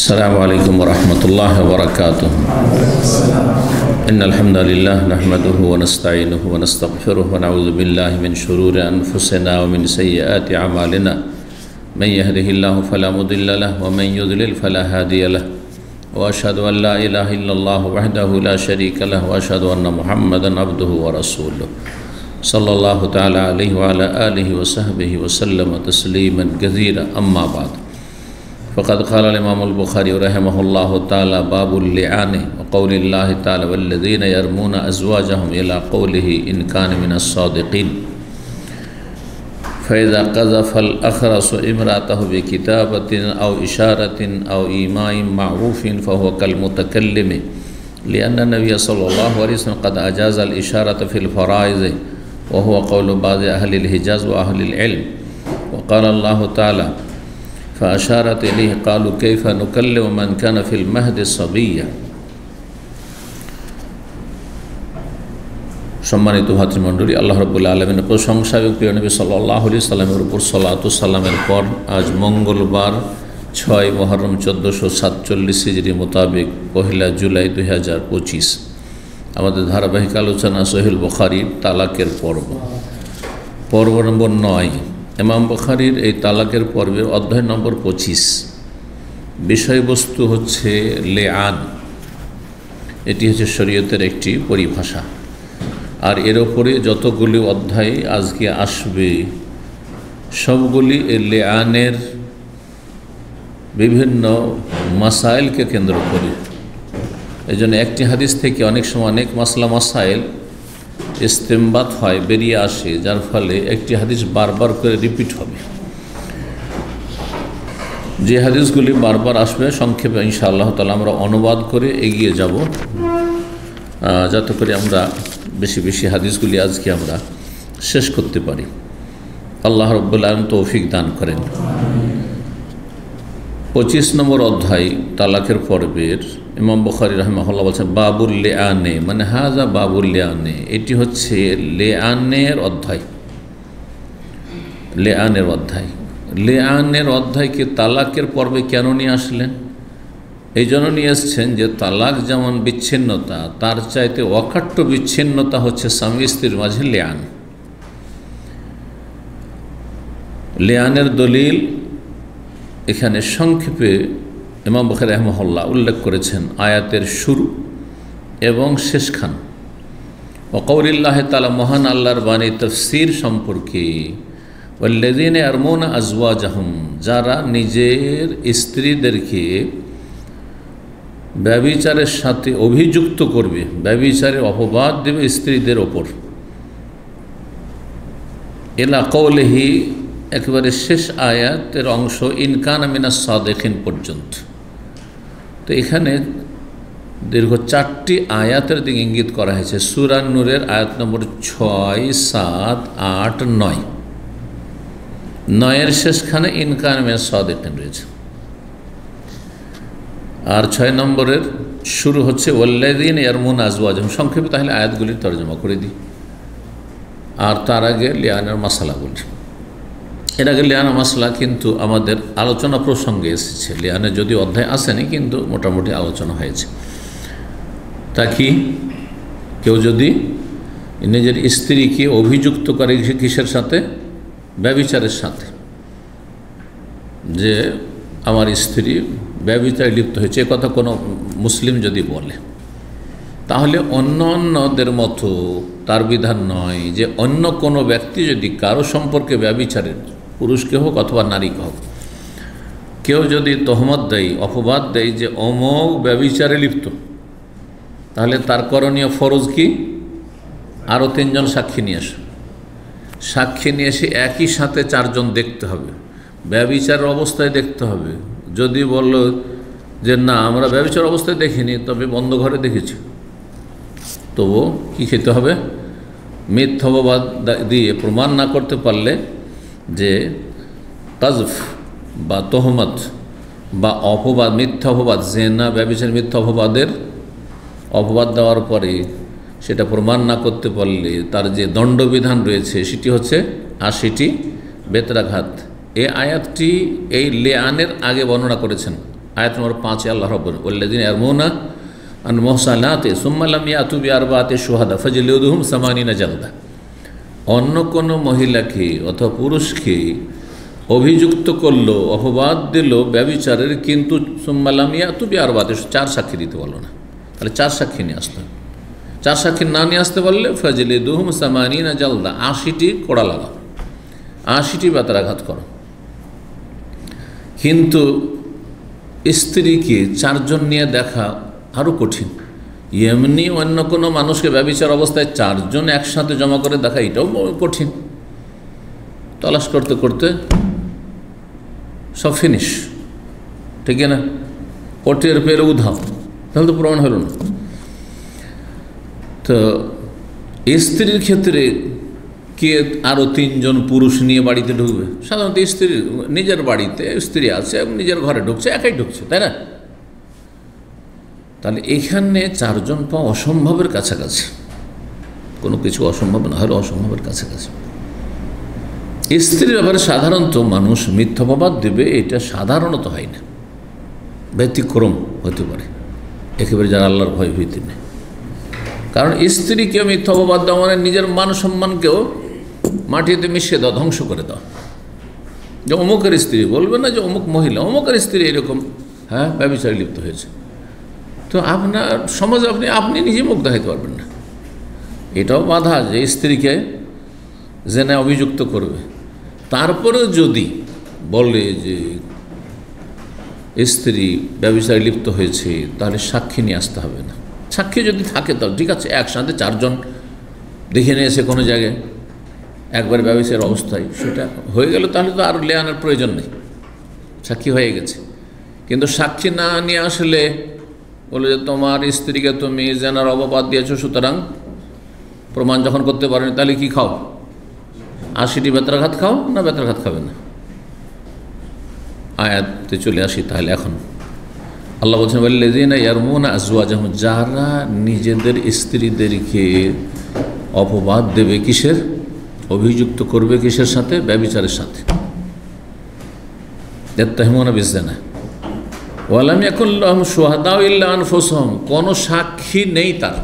السلام عليكم ورحمة الله وبركاته. إن الحمد لله نحمده ونستعينه ونستغفره ونعوذ بالله من شرور أنفسنا ومن سيئات أعمالنا. من يهده الله فلا مضل له ومن يضلل فلا هادي له. وأشهد أن لا إله إلا الله وحده لا شريك له وأشهد أن محمدا عبده ورسوله صلى الله تعالى عليه وعلى آله وصحبه وسلم تسليما كثيرا. أما بعد، فقد قال الإمام البخاري رحمه الله تعالى: باب اللعان وقول الله تعالى: والذين يرمون أزواجهم إلى قوله إن كان من الصادقين. فإذا قذف الأخرس امرأته بكتابة أو إشارة أو إيماء معروف فهو كالمتكلم، لأن النبي صلى الله عليه وسلم قد أجاز الإشارة في الفرائض، وهو قول بعض أهل الحجاز وأهل العلم. وقال الله تعالى: فأشارت إليه قالوا كيف نكلم من كان في المهد صبيا। সম্মানিত ভাতৃমণ্ডলী, আল্লাহ রাব্বুল আলামিনের প্রশংসা এবং প্রিয় নবী সাল্লাল্লাহু আলাইহি সাল্লামের উপর সালাতু সালামের পর আজ মঙ্গলবার 6 মুহররম 1447 হিজরি মোতাবেক 1 জুলাই 2025 আমাদের ধারাবাহিক আলোচনা সহিহ বুখারীর তালাকের পর্ব নম্বর 9। ইমাম বুখারীর এই তালাকের পর্বের অধ্যায় নম্বর 25। বিষয়বস্তু হচ্ছে লেআন। এটি হচ্ছে শরীয়তের একটি পরিভাষা, আর এর ওপরে যতগুলি অধ্যায় আজকে আসবে সবগুলি এই লেআনের বিভিন্ন মাসাইলকে কেন্দ্র করে। এই জন্য একটি হাদিস থেকে অনেক সময় অনেক মাসলা মাসাইল ইস্তেমবাত হয়, বেরিয়ে আসে, যার ফলে একটি হাদিস বারবার করে রিপিট হবে। যে হাদিসগুলি বারবার আসবে সংক্ষেপে ইনশাআল্লাহ তাআলা আমরা অনুবাদ করে এগিয়ে যাব, যাতে করে আমরা বেশি বেশি হাদিসগুলি আজকে আমরা শেষ করতে পারি। আল্লাহ রাব্বুল আলামিন তৌফিক দান করেন। 25 নম্বর অধ্যায় তালাকের পর্বের ইমাম বুখারী রাহিমাহুল্লাহ বলছেন বাবুল লিআনে, মানে হাজা বাবুল লিআনে, এটি হচ্ছে লিআনের অধ্যায়। লিআনের অধ্যায়, লিআনের অধ্যায়কে তালাকের পর্বে কেন নিয়ে আসলেন? এই জন্য নিয়ে এসছেন যে তালাক যেমন বিচ্ছিন্নতা, তার চাইতে অকাট্য বিচ্ছিন্নতা হচ্ছে স্বামী স্ত্রীর মাঝে লিআন। লিআনের দলিল এখানে সংক্ষেপে ইমাম বুখারী রাহিমাহুল্লাহ উল্লেখ করেছেন আয়াতের শুরু এবং শেষখান। ওয়াকাউলিল্লাহি তাআলা, মহান আল্লাহর বাণী তাফসীর সম্পর্কে, ওয়াল্লাযীনা ইয়ারমুনা আজওয়াজাহুম, যারা নিজের স্ত্রীদেরকে ব্যভিচারের সাথে অভিযুক্ত করবে, ব্যভিচারের অপবাদ দেবে স্ত্রীদের ওপর। ইলা কওলিহি, একেবারে শেষ আয়াতের অংশ ইন কানা মিনাস সাদিকিন পর্যন্ত। তো এখানে দীর্ঘ 4টি আয়াতের দিকে ইঙ্গিত করা হয়েছে। সূরা নূরের আয়াত নম্বর 6, 7, 8, 9। 9-এর শেষখানে ইন কানা মিনাস সাদিকিন রয়েছে, আর 6 নম্বরের শুরু হচ্ছে ওয়াল্লাযীনা ইয়ারমুনা আজওয়াজাহুম। সংক্ষেপে তাহলে আয়াতগুলির তরজমা করে দিই, আর তার আগে লিআনের মাসালাগুলি। এর আগে লিআনের মাসলা কিন্তু আমাদের আলোচনা প্রসঙ্গে এসেছে। লিআনের যদি অধ্যায় আসেনি, কিন্তু মোটামুটি আলোচনা হয়েছে। তা কি, কেউ যদি নিজের স্ত্রীকে অভিযুক্ত করে কিসের সাথে? ব্যভিচারের সাথে, যে আমার স্ত্রী ব্যভিচারে লিপ্ত হয়েছে, এ কথা কোনো মুসলিম যদি বলে, তাহলে অন্য অন্যদের মতো তার বিধান নয় যে অন্য কোনো ব্যক্তি যদি কারো সম্পর্কে ব্যভিচারের, পুরুষকে হোক অথবা নারীকে হোক, কেউ যদি তহমত দেয়, অপবাদ দেয় যে অমোক ব্যভিচারে লিপ্ত, তাহলে তার করণীয় ফরজ কি? আরও 3 জন সাক্ষী নিয়ে আসে। সাক্ষী নিয়ে এসে একই সাথে 4 জন দেখতে হবে, ব্যভিচারের অবস্থায় দেখতে হবে। যদি বলল যে না, আমরা ব্যভিচার অবস্থায় দেখিনি, তবে বন্ধ ঘরে দেখেছি, তবু কি খেতে হবে? মিথ্যা অপবাদ দিয়ে প্রমাণ না করতে পারলে, যে কাজফ বা তহমত বা অপবাদ, মিথ্যা অপবাদ, জিনা, ব্যভিচার, মিথ্যা অপবাদ দেওয়ার পরে সেটা প্রমাণ না করতে পারলে তার যে দণ্ডবিধান রয়েছে সেটি হচ্ছে 80টি বেত্রাঘাত। এই আয়াতটি এই লিআনের আগে বর্ণনা করেছেন আয়াত নম্বর 5 আল্লাহ রাব্বুল ওয়াল্লাযিনা ইয়ারমুনা আন মুহসানাতি সুম্মা লাম ইয়াতু বিআরবাতি শুহাদা ফাজলিদুহুম 80 জালদা। অন্য কোনো মহিলাকে অথবা পুরুষকে অভিযুক্ত করলো, অপবাদ দিল ব্যভিচারের, কিন্তু সুম্মা লাম ইয়াতু বিআরবাতি 4 সাক্ষী দিতে বললো না, তাহলে 4 সাক্ষী নিয়ে আসতে হবে। 4 সাক্ষী না নিয়ে আসতে পারলে ফাজলিদুহুম 80 জালদা, 80টি কোড়া লাগা, 80টি বেত্রাঘাত করো। কিন্তু স্ত্রীকে 4 জন নিয়ে দেখা আরও কঠিন। এমনি অন্য কোনো মানুষকে ব্যভিচার অবস্থায় 4 জন একসাথে জমা করে দেখা, এটাও কঠিন। তলাশ করতে করতে সব ফিনিশ, ঠিক না? কোর্টের পেরে উধাও, তাহলে তো প্রমাণ হলো না। তো স্ত্রীর ক্ষেত্রে কে আরও 3 জন পুরুষ নিয়ে বাড়িতে ঢুকবে? সাধারণত স্ত্রীর নিজের বাড়িতে স্ত্রী আছে এবং নিজের ঘরে ঢুকছে, একাই ঢুকছে, তাই না? তাহলে এখানে 4 জন পাওয়া অসম্ভবের কাছাকাছি। কোনো কিছু অসম্ভব না হলে অসম্ভবের কাছাকাছি। স্ত্রীর ব্যাপারে সাধারণত মানুষ মিথ্যাবাদ দেবে, এটা সাধারণত হয় না, ব্যতিক্রম হতে পারে একেবারে যারা আল্লাহর ভয় ভীতি নেই। কারণ স্ত্রীকে মিথ্যাবাদ দেওয়া মানে নিজের মান সম্মানকেও মাটিতে মিশিয়ে দাও, ধ্বংস করে দাও। যে অমুকের স্ত্রী, বলবে না যে অমুক মহিলা, অমুকের স্ত্রী এরকম ব্যভিচারে লিপ্ত হয়েছে। তো আপনার সমাজে আপনি নিজে মুখ দেখাতে পারবেন না। এটাও বাধা যে স্ত্রীকে জেনে অভিযুক্ত করবে। তারপরেও যদি বলে যে স্ত্রী ব্যভিচারে লিপ্ত হয়েছে, তাহলে সাক্ষী নিয়ে আসতে হবে না। সাক্ষী যদি থাকে তাও ঠিক আছে, একসাথে 4 জন দেখে নিয়েছে কোনো জায়গায় একবার ব্যভিচারের অবস্থায়, সেটা হয়ে গেল, তাহলে তো আর লেয়ানের প্রয়োজন নেই, সাক্ষী হয়ে গেছে। কিন্তু সাক্ষী না নিয়ে আসলে বলে যে তোমার স্ত্রীকে তুমি জেনার অপবাদ দিয়েছো, সুতরাং প্রমাণ যখন করতে পারেনি, তাহলে কি খাও? 80টি বেত্রাঘাত খাও না বেত্রাঘাত খাবে না? আয়াতে চলে আসি তাহলে। এখন আল্লাহ বলছেন ওয়াল্লাযিনা ইয়ারমুনা আজওয়াজাহুম, যারা নিজেদের স্ত্রীদেরকে অপবাদ দেবে, কিসের? অভিযুক্ত করবে কিসের সাথে? ব্যভিচারের সাথে। ইয়াত্তাহিমুনা বিজ্জিনা ওয়া লাম ইয়াকুন লাহুম শুহাদাউ ইল্লা আনফুসুহুম, কোনো সাক্ষী নেই তার,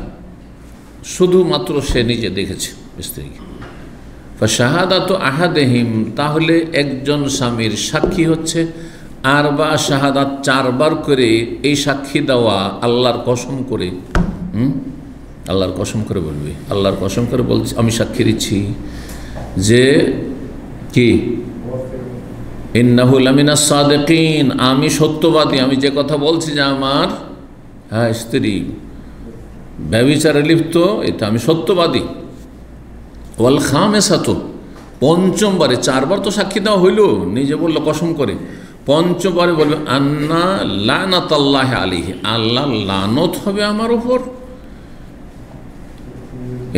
শুধুমাত্র সে নিজে দেখেছে স্ত্রীকে। ফাশাহাদাতু আহাদিহিম, তাহলে একজন স্বামীর সাক্ষী হচ্ছে আরবা শাহাদাত, 4 বার করে এই সাক্ষী দেওয়া, আল্লাহর কসম করে, আল্লাহর কসম করে বলবে, আল্লাহর কসম করে বলছি, আমি সাক্ষী দিচ্ছি যে কি ইন্নাহু লামিনাস সাদিকিন, আমি সত্যবাদী, আমি যে কথা বলছি যে আমার স্ত্রী ব্যভিচারে লিপ্ত, এটা আমি সত্যবাদী। ওয়াল খামেসাতু, 5ম বারে, 4 বার তো সাক্ষী দেওয়া হইল, নিজে বললো কসম করে, 5ম বারে বলবে আন্না লানাতাল্লাহি আলাইহি, আল্লাহ লানত হবে আমার উপর,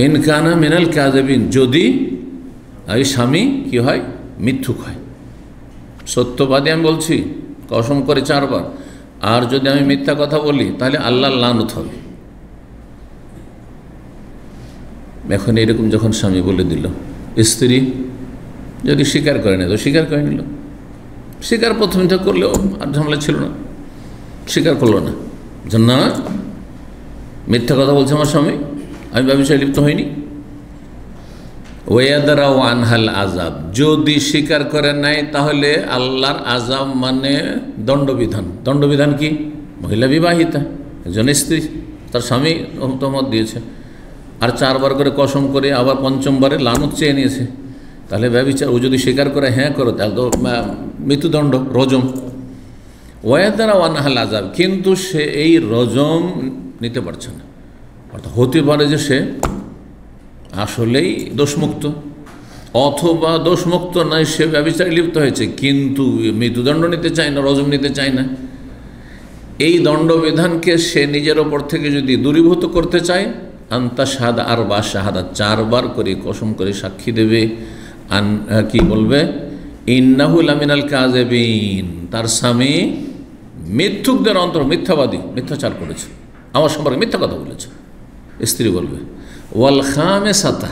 ইন কানা মিনাল কাযিবিন, যদি এই স্বামী কি হয়? মিথ্যুক হয়। সত্যবাদী আমি বলছি কসম করে 4 বার, আর যদি আমি মিথ্যা কথা বলি তাহলে আল্লাহর লানত হবে। এখন এরকম যখন স্বামী বলে দিল, স্ত্রী যদি স্বীকার করে না তো স্বীকার করে নিল, স্বীকার প্রথমটা করলেও আর ঝামেলা ছিল না, স্বীকার করলো না যে না মিথ্যা কথা বলছে আমার স্বামী, আমি ব্যভিচারে লিপ্ত হইনি। ওয়াদারাও আনহাল আযাব, যদি স্বীকার করে নাই তাহলে আল্লাহর আযাব মানে দণ্ডবিধান। দণ্ডবিধান কি? মহিলা বিবাহিতা, একজন স্ত্রী, তার স্বামী তহমত দিয়েছে, আর 4 বার করে কসম করে আবার 5ম বারে লানত চেয়ে নিয়েছে, তাহলে ব্যভিচার। ও যদি স্বীকার করে হ্যাঁ করো, তাহলে তো মৃত্যুদণ্ড, রজম। ওয়াদারাও আনহাল আযাব, কিন্তু সে এই রজম নিতে পারছে না। অর্থাৎ হতে পারে যে সে আসলেই দোষমুক্ত, অথবা দোষমুক্ত নয়, সে ব্যভিচারে লিপ্ত হয়েছে, কিন্তু মৃত্যুদণ্ড নিতে চায় না, রজম নিতে চায় না। এই দণ্ডবিধানকে সে নিজের ওপর থেকে যদি দূরীভূত করতে চায়, আন্তা শাহাদা আরবা শাহাদা, 4 বার করে কসম করে সাক্ষী দেবে। কি বলবে? ইন্নাহু লামিনাল কাযিবিন, তার স্বামী মিথ্যুকদের অন্তর, মিথ্যাবাদী, মিথ্যাচার করেছে, আমার সম্পর্কে মিথ্যা কথা বলেছে, স্ত্রী বলবে। ওয়াল খামেসাতা,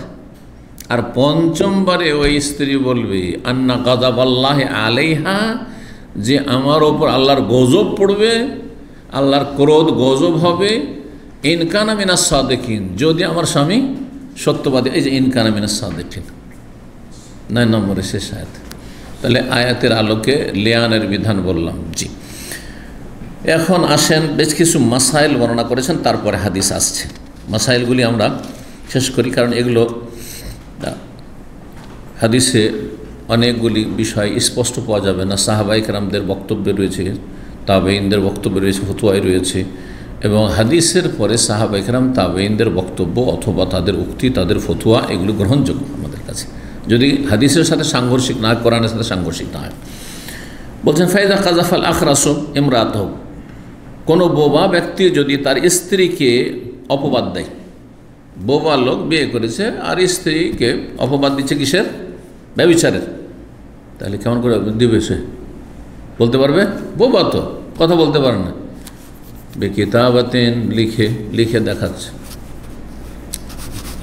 আর 5ম বারে ওই স্ত্রী বলবে আন্না গাযাবাল্লাহি আলাইহা, যে আমার ওপর আল্লাহর গজব পড়বে, আল্লাহর ক্রোধ গজব হবে, ইনকানা মিনাস সাদিকিন, যদি আমার স্বামী সত্যবাদী। এই যে ইনকানা মিনাস সাদিকিন 9 নম্বরে শেষ আয়াত। তাহলে আয়াতের আলোকে লিয়ানের বিধান বললাম। জি, এখন আসেন বেশ কিছু মাসাইল বর্ণনা করেছেন, তারপরে হাদিস আসছে। মাসাইলগুলি আমরা শেষ করি, কারণ এগুলো হাদিসে অনেকগুলি বিষয় স্পষ্ট পাওয়া যাবে না। সাহাবায়ে কেরামদের বক্তব্যে রয়েছে, তাবেঈনদের বক্তব্যে রয়েছে, ফতোয়ায় রয়েছে, এবং হাদিসের পরে সাহাবায়ে কেরাম তাবেঈনদের বক্তব্য অথবা তাদের উক্তি, তাদের ফতোয়া, এগুলো গ্রহণযোগ্য আমাদের কাছে, যদি হাদিসের সাথে সাংঘর্ষিক না, কোরআনের সাথে সাংঘর্ষিক না হয়। বলছেন ফাইদা কাজাফাল আখরাস ইমরাতহ, কোনো বোবা ব্যক্তি যদি তার স্ত্রীকে অপবাদ দেয়, বোবা লোক বিয়ে করেছে আর স্ত্রীকে অপবাদ দিচ্ছে কিসের? ব্যভিচারের। তাহলে কেমন করে দিবে? সে বলতে পারবে? বোবা তো, কথা বলতে পারে না। বেকিতাবাতেন, লিখে দেখাচ্ছে,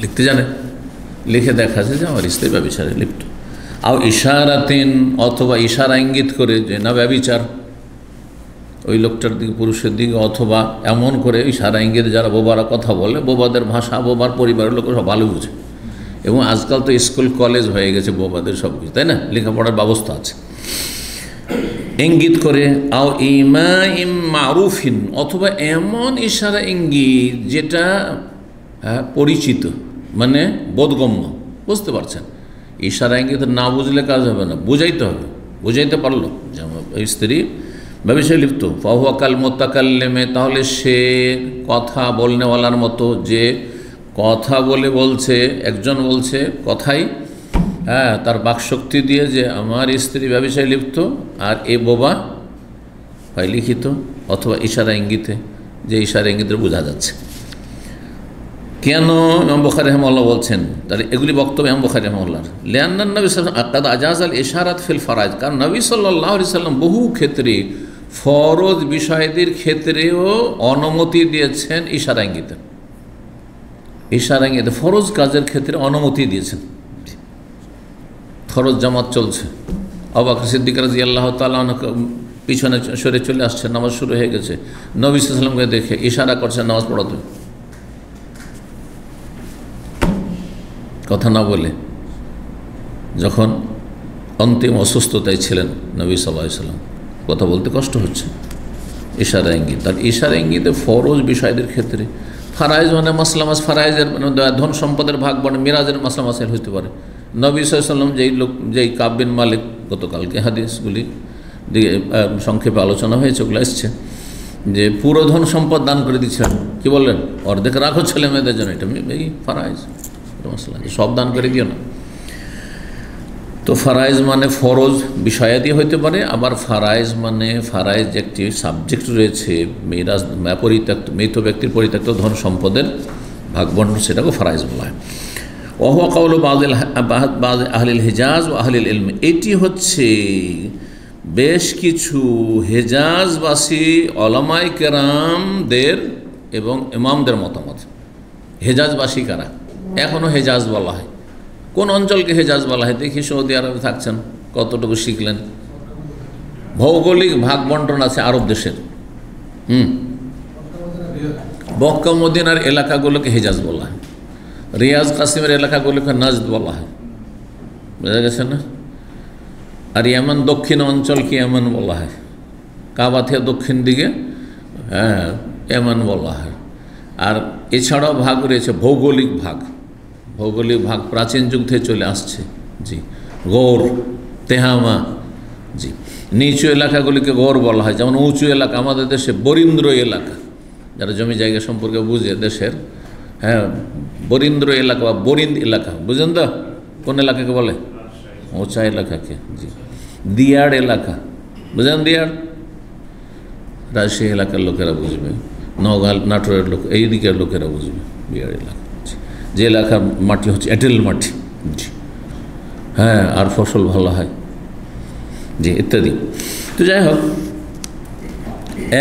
লিখতে জানে, লিখে দেখাচ্ছে যে আমার স্ত্রী ব্যভিচারে লিপ্ত। আও ইশারাতেন, অথবা ইশারা ইঙ্গিত করে যে না ব্যভিচার ওই লোকটার দিকে, পুরুষের দিকে, অথবা এমন করে ইশারা ইঙ্গিত, যারা বোবারা কথা বলে, বোবাদের ভাষা বোবার পরিবারের লোক সব ভালো বুঝে, এবং আজকাল তো স্কুল কলেজ হয়ে গেছে বোবাদের সব কিছু, তাই না? লেখাপড়ার ব্যবস্থা আছে। ইঙ্গিত করে, আও ইমা ইম মারুফিন, অথবা এমন ইশারা ইঙ্গিত যেটা পরিচিত, মানে বোধগম্য, বুঝতে পারছেন। ইশারা ইঙ্গিত না বুঝলে কাজ হবে না, বুঝাইতে হবে। বুঝাইতে পারলো যে আমার স্ত্রী ব্যভিচারে লিপ্ত, ফাহুয়া কাল মুতাকাল্লিমে, তাহলে সে কথা বলনেওয়ালার মতো, যে কথা বলছে, একজন বলছে কথাই, তার বাকশক্তি দিয়ে যে আমার স্ত্রী ব্যভিচারে লিপ্ত, আর এ বোবা হয় লিখিত অথবা ইশারা ইঙ্গিতে, যে ইশারা ইঙ্গিতে বোঝা যাচ্ছে। কেন ইমাম বুখারী রাহিমাহুল্লাহ বলছেন? তাহলে এগুলি বক্তব্য ইমাম বুখারী রাহিমাহুল্লাহ। লিআন্নান নবী সাল্লাল্লাহু আলাইহি ওয়াসাল্লাম আজাজ আল ইশারাত ফিল ফারাইজ, কারণ নবী সাল্লাল্লাহু আলাইহি ওয়াসাল্লাম বহু ক্ষেত্রে ফরজ বিষয়দের ক্ষেত্রেও অনুমতি দিয়েছেন ইশারা ইঙ্গিতে। ইশারা ইঙ্গিতে ফরজ কাজের ক্ষেত্রে অনুমতি দিয়েছেন। ফরজ জামাত চলছে, আবু বকর সিদ্দিক রাদিয়াল্লাহু তাআলা পিছনে সরে চলে আসছে, নামাজ শুরু হয়ে গেছে, নবী সাল্লাল্লাহু আলাইহি ওয়াসাল্লামকে দেখে ইশারা করছেন নামাজ পড়াতে, কথা না বলে। যখন অন্তিম অসুস্থতায় ছিলেন নবী সাল্লাল্লাহু আলাইহি ওয়াসাল্লাম, কথা বলতে কষ্ট হচ্ছে, ইশারা ইঙ্গিত। তার ইশারা ইঙ্গিতে ফরজ বিষয়দের ক্ষেত্রে, ফারাইজ মানে মাসলা মাস, ফারাইজের ধন সম্পদের ভাগ বনে, মিরাজের মাসলা মাসাইল হতে পারে। নবী সাল্লাল্লাহু আলাইহি ওয়াসাল্লাম যেই কাব বিন মালিক, গতকালকে হাদিসগুলি দিয়ে সংক্ষেপে আলোচনা হয়েছে, ওগুলো এসছে, যে পুরো ধন সম্পদ দান করে দিচ্ছেন, কি বললেন? অর্ধেক রাখো ছেলে মেয়েদের জন্য, এটা এই ফারাইজ মশলা, সব দান করে দিও না। তো ফারাইজ মানে ফরজ বিষয়াদি হইতে পারে, আবার ফারাইজ মানে ফারাইজ একটি সাবজেক্ট রয়েছে, মিরাজ পরিত্যক্ত, মৃত ব্যক্তির পরিত্যক্ত ধন সম্পদের ভাগবণ্টন, সেটাকেও ফারাইজ বলা হয়। ওহুয়া কাউলু বাদ আহলিল হিজাজ ও আহলিল ইলম, এটি হচ্ছে বেশ কিছু হেজাজবাসী ওলামায়ে কেরামদের এবং ইমামদের মতামত। হেজাজবাসী কারা? এখনও হেজাজ বলা হয়। কোন অঞ্চলকে হেজাজ বলা হয়? দেখি সৌদি আরবে থাকছেন, কতটুকু শিখলেন? ভৌগোলিক ভাগ বন্টন আছে আরব দেশের। মক্কা মদিনার এলাকাগুলোকে হেজাজ বলা হয়, রিয়াজ কাসিমের এলাকাগুলোকে নাজদ বলা হয়, বোঝা গেছে না? আর ইয়ামান দক্ষিণ অঞ্চলকে ইয়ামান বলা হয়, কাবা থেকে দক্ষিণ দিকে ইয়ামান বলা হয়। আর এছাড়াও ভাগ রয়েছে ভৌগোলিক ভাগ, ভৌগোলিক ভাগ প্রাচীন যুগ থেকে চলে আসছে। জি, গৌর, তেহামা। জি, নিচু এলাকাগুলিকে গৌর বলা হয়, যেমন উঁচু এলাকা আমাদের দেশে বরিন্দ্র এলাকা, যারা জমি জায়গা সম্পর্কে বুঝে দেশের, বরিন্দ্র এলাকা বা বরিন্দ এলাকা, বুঝলেন তো? কোন এলাকাকে বলে? উঁচা এলাকাকে। জি, দিয়াড় এলাকা, বুঝলেন? দিয়াড় রাজশাহী এলাকার লোকেরা বুঝবে, নওগাঁ নাটোরের লোক, এই দিকের লোকেরা বুঝবে দিয়াড় এলাকা। যে এলাকার মাটি হচ্ছে এঁটেল মাটি, জি, আর ফসল ভালো হয়, জি, ইত্যাদি। তো যাই হোক,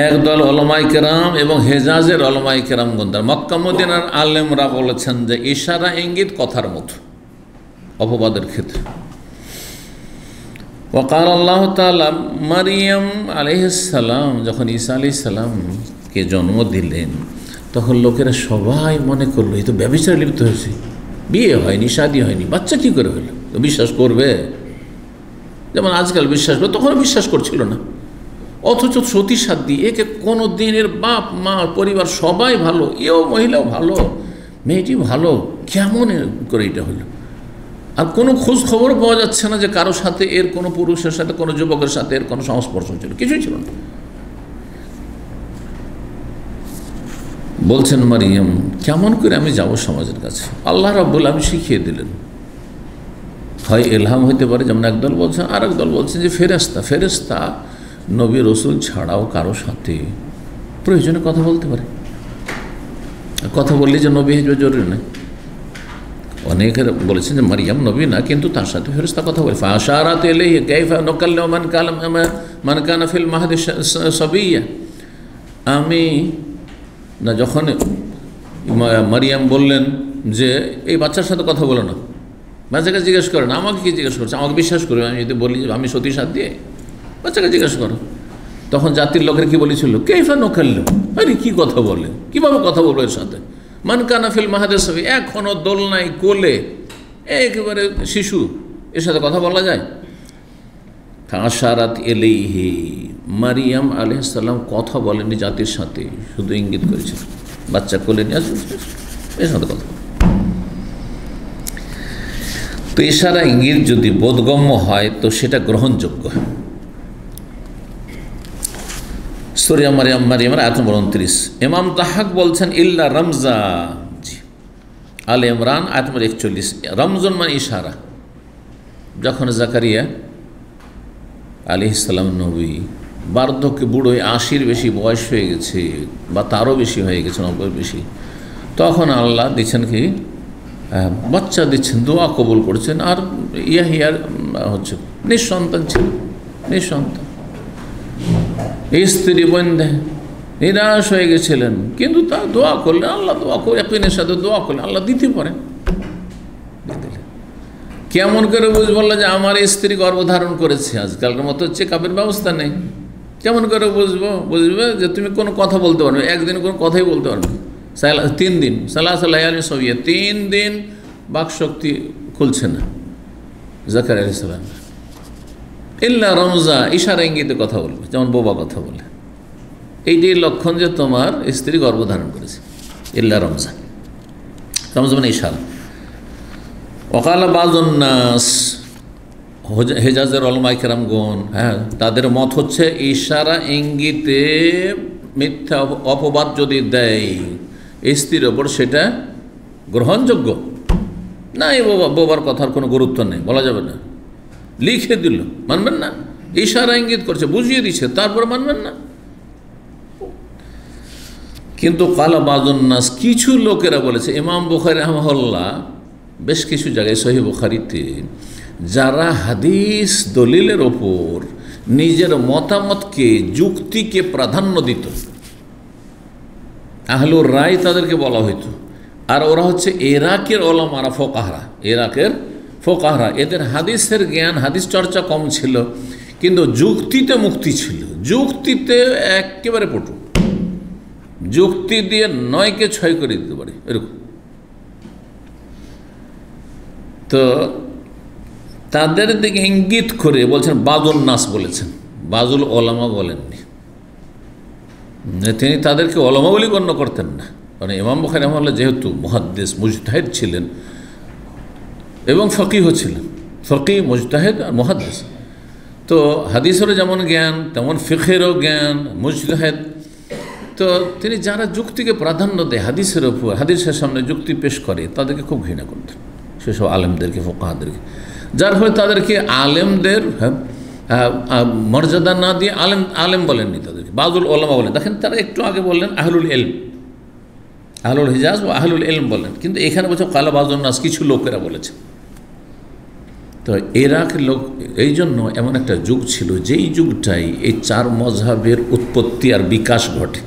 একদল ওলামায়ে কেরাম এবং হেজাজের ওলামায়ে কেরামগণ, মক্কা মদিনার আলেমরা বলেছেন যে ইশারা ইঙ্গিত কথার মতো অপবাদের ক্ষেত্রে। ওয়াকাল আল্লাহ তাআলা মারিয়াম আলাইহিস সালাম যখন ঈসা আলাইহিস সালামকে জন্ম দিলেন তখন লোকেরা সবাই মনে করলো এই তো ব্যভিচারে লিপ্ত হয়েছে, বিয়ে হয়নি, শাদী হয়নি, বাচ্চা কী করে হলো? তো বিশ্বাস করবে? যেমন আজকাল বিশ্বাস করে, তখন বিশ্বাস করছিল না। অথচ সতী সাধ্বী, একে কোনো দিনের বাপ মা পরিবার সবাই ভালো, এও মহিলাও ভালো, মেয়েটি ভালো, কেমন করে এটা হলো? আর কোনো খোঁজ খবর পাওয়া যাচ্ছে না যে কারোর সাথে এর কোনো পুরুষের সাথে কোনো যুবকের সাথে এর কোনো সংস্পর্শ ছিল, কিছুই ছিল না। বলছেন মারিয়াম, কেমন করে আমি যাব সমাজের কাছে? আল্লাহ রাব্বুল আলামিন শিখিয়ে দিলেন। হয় ইলহাম হইতে পারে, যেমন একদল বলছেন, আর একদল বলছেন যে ফেরেশতা নবী রসুল ছাড়াও কারো সাথে প্রয়োজনে কথা বলতে পারে। কথা বললে যে নবী হিসেবে জরুরি নয়। অনেকে বলেছেন যে মারিয়াম নবী না, কিন্তু তার সাথে ফেরেশতা কথা বলে। ফাশারাত ইলাইহি কাইফা নুকাল্লিমু মান কানা ফিল মাহদি সাবিয়্যা। আমি না, যখন মারিয়াম বললেন যে এই বাচ্চার সাথে কথা বলো না, বাচ্চাকে জিজ্ঞেস করেন, আমাকে কি জিজ্ঞেস করছে? আমাকে বিশ্বাস করবে আমি যদি বলি যে আমি সতী সাধ্বী? বাচ্চাকে জিজ্ঞেস করো। তখন জাতির লোকের কি বলেছিল? কাইফা নুকাল্লিমু, আরে কি কথা বলে, কীভাবে কথা বলবো এর সাথে? মান কানা ফিল মাহদি সাবিয়্যা, এখনও দোলনায় কোলে একেবারে শিশু, এর সাথে কথা বলা যায়? ফাশারাত ইলাইহি, মারিয়াম আলাইহিস সালাম কথা বলেননি জাতির সাথে, শুধু ইঙ্গিত করেছেন বাচ্চা কোলে নিয়ে আসুন, এর সাথে কথা। তো ইশারা ইঙ্গিত যদি বোধগম্য হয় তো সেটা গ্রহণযোগ্য। সূরা মারিয়ামের আয়াত নম্বর 29। ইমাম তাহাক বলছেন ইল্লা রমজা, আলে ইমরান আয়াত নম্বর 41। রমজন মানে ইশারা। যখন জাকারিয়া আলাইহিস সালাম নবী বার্ধক্যে বুড়ো, 80-র বেশি বয়স হয়ে গেছে বা তারও বেশি হয়ে গেছে, 90-র বেশি, তখন আল্লাহ দিচ্ছেন কি বাচ্চা দিচ্ছেন, দোয়া কবুল করছেন। আর ইয়াহিয়ার হচ্ছে নিঃসন্তান ছিল, নিঃসন্তান, স্ত্রী বন্ধে নিরাশ হয়ে গেছিলেন, কিন্তু তা দোয়া করলেন, আল্লাহ দোয়া করে একদিনের সাথে দোয়া করলেন, আল্লাহ দিতে পারেন। কেমন করে বুঝবো যে আমার স্ত্রী গর্ভধারণ করেছে? আজকালকার মতো চেকআপের ব্যবস্থা নেই। কেমন করে বুঝবে যে তুমি কোনো কথা বলতে পারবে, একদিন কোনো কথাই বলতে পারবে, 3 দিন সালাসালায়ালি সবিয়া, 3 দিন বাকশক্তি খুলছে না জাকারিয়া আলাইহিস সালাম। ইল্লা রমজা, ইশারা ইঙ্গিতে কথা বলবে, যেমন বোবা কথা বলে, এইটি লক্ষণ যে তোমার স্ত্রী গর্ভধারণ করেছে। ইল্লা রমজা, রমজা মানে ইশারা। ওকালা বাযুন নাস, হেজাজের উলামায়ে কেরামগণ, তাদের মত হচ্ছে ইশারা ইঙ্গিতে মিথ্যা অপবাদ যদি দেয় স্ত্রীর ওপর সেটা গ্রহণযোগ্য না। এই বোবার কথার কোনো গুরুত্ব নেই, বলা যাবে না। লিখে দিল, মানবেন না? ইশারা ইঙ্গিত করছে, বুঝিয়ে দিচ্ছে, তারপর মানবেন না? কিন্তু কালা বাযুন নাস, কিছু লোকেরা বলেছে, ইমাম বুখারী রাহিমাহুল্লাহ বেশ কিছু জায়গায় সহিহ বুখারীতে, যারা হাদিস দলিলের ওপর নিজের মতামতকে, যুক্তিকে প্রাধান্য দিত, আহলুর রায় তাদেরকে বলা হইতো। আর ওরা হচ্ছে ইরাকের ওলামারা, ফোকাহরা, ইরাকের ফোকাহরা। এদের হাদিসের জ্ঞান, হাদিস চর্চা কম ছিল, কিন্তু যুক্তিতে মুক্তি ছিল, যুক্তিতে একেবারে পটু, যুক্তি দিয়ে 9কে 6 করে দিতে পারে, এরকম। তো তাদের দিকে ইঙ্গিত করে বলছেন বাযুন নাস বলেছেন, বাযুল ওলামা বলেননি। তিনি তাদেরকে ওলামা বলে গণ্য করতেন না, কারণ ইমাম বুখারী রাহিমাহুল্লাহ যেহেতু মুহাদ্দিস, মুজতাহিদ ছিলেন এবং ফকিহ ছিলেন, ফকিহ, মুজতাহিদ আর মুহাদ্দিস। তো হাদিসেরও যেমন জ্ঞান, তেমন ফিকহেরও জ্ঞান, মুজতাহিদ। তো তিনি যারা যুক্তিকে প্রাধান্য দেয় হাদিসের ওপর, হাদিসের সামনে যুক্তি পেশ করে, তাদেরকে খুব ঘৃণা করতেন, সেসব আলেমদেরকে, ফোকাহাদেরকে। যার ফলে তাদেরকে আলেমদের মর্যাদা না দিয়ে আলেম বলেননি, তাদেরকে বাযুল ওলামা বলেন। দেখেন, তারা একটু আগে বললেন আহলুল ইলম, আহলুল হিজাজ ও আহলুল ইলম বলেন, কিন্তু এখানে বলছে কালা বাযুন নাস, কিছু লোকেরা বলেছে। তো ইরাকের লোক, এই জন্য এমন একটা যুগ ছিল, যেই যুগটাই এই 4 মযহাবের উৎপত্তি আর বিকাশ ঘটে,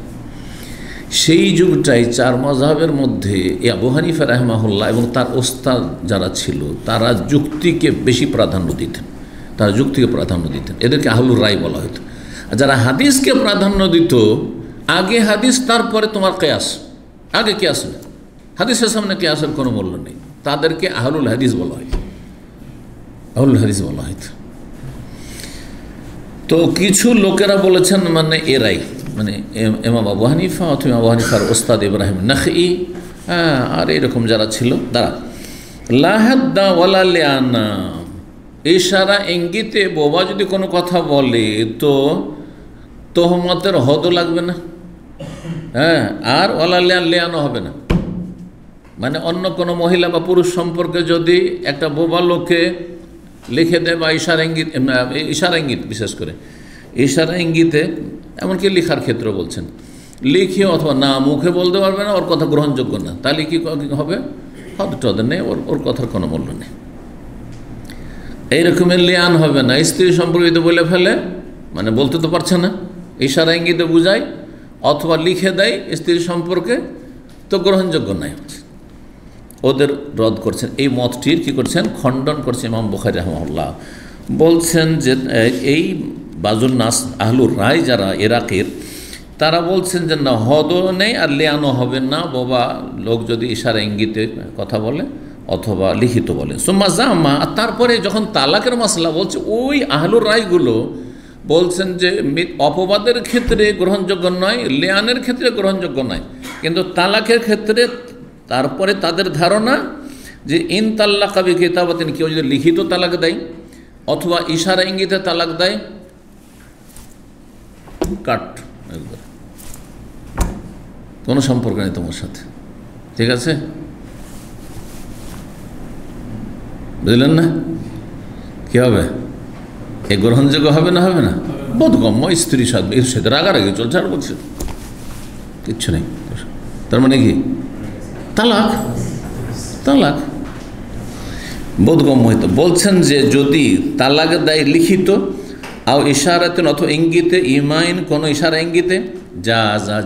সেই যুগটাই 4 মযহাবের মধ্যে আবু হানিফা রাহিমাহুল্লাহ এবং তার ওস্তাদ যারা ছিল, তারা যুক্তিকে বেশি প্রাধান্য দিতেন। তারা যুক্তিকে প্রাধান্য দিতেন, এদেরকে আহলুর রায় বলা হতো। আর যারা হাদিসকে প্রাধান্য দিত, আগে হাদিস তারপরে তোমার কেয়াস, আগে কেয়াস না, হাদিসের সামনে কেয়াসের কোনো মূল্য নেই, তাদেরকে আহলুল হাদিস বলা হয়, আহলুল হাদিস বলা হয়তো। তো কিছু লোকেরা বলেছেন মানে এরাই, মানে ইমাম আবু হানিফা অথবা ইমাম আবু হানিফার ওস্তাদ ইব্রাহিম নাখঈ, আর এরকম যারা ছিল তারা লা হাদ্দা ওয়ালা লিআনা, ইশারা ইঙ্গিতে বোবা যদি কোনো কথা বলে তো তোহমতের হদও লাগবে না, আর ওয়ালা লিআনা হবে না। মানে অন্য কোনো মহিলা বা পুরুষ সম্পর্কে যদি একটা বোবা লোকে লিখে দেয় বা ইশারা ইঙ্গিত বিশেষ করে ইশারা ইঙ্গিতে, এমনকি লেখার ক্ষেত্রে বলছেন, লিখে অথবা না মুখে বলতে পারবে না, ওর কথা গ্রহণযোগ্য না, তাহলে কি হবে? হদ টদ নেই, ওর কথার কোনো মূল্য নেই। এইরকমের লিয়ান হবে না, স্ত্রী সম্পর্কিত বলে ফেলে, মানে বলতে তো পারছে না, ইশারা ইঙ্গিতে বুঝায় অথবা লিখে দেয় স্ত্রী সম্পর্কে, তো গ্রহণযোগ্য নাই, ওদের রদ করছেন। এই মতটির কি করছেন? খণ্ডন করছে ইমাম বুখারী রাহিমাহুল্লাহ। বলছেন যে এই বাজুন নাস আহলুর রায় যারা ইরাকের, তারা বলছেন যে না, হদও নেই আর লিয়ানো হবে না বাবা লোক যদি ইশারা ইঙ্গিতে কথা বলে অথবা লিখিত বলে। সুম্মা জামা, আর তারপরে যখন তালাকের মাসলা বলছে, ওই আহলুর রায়গুলো বলছেন যে অপবাদের ক্ষেত্রে গ্রহণযোগ্য নয়, লিয়ানের ক্ষেত্রে গ্রহণযোগ্য নয়, কিন্তু তালাকের ক্ষেত্রে তারপরে তাদের ধারণা যে ইন তাল্লাকা বি কিতাবাতিন, কেউ যদি লিখিত তালাক দেয় অথবা ইশারা ইঙ্গিতে তালাক দেয়, কাট, একবার কোনো সম্পর্ক নেই তোমার সাথে, ঠিক আছে? বুঝলেন না? কি হবে? এ গ্রহণযোগ্য হবে না? হবে না? বোধগম্য, স্ত্রী সাথে এর সাথে রাগারাগি চলছে, আর বলছে কিচ্ছু নেই, তার মানে কি তালাক, তালাক বোধগম্য হইতো। বলছেন যে যদি তালাক দেয় লিখিত আও ইশারাতে অথবা ইঙ্গিতে, ইমাইন কোনো ইশারা ইঙ্গিতে,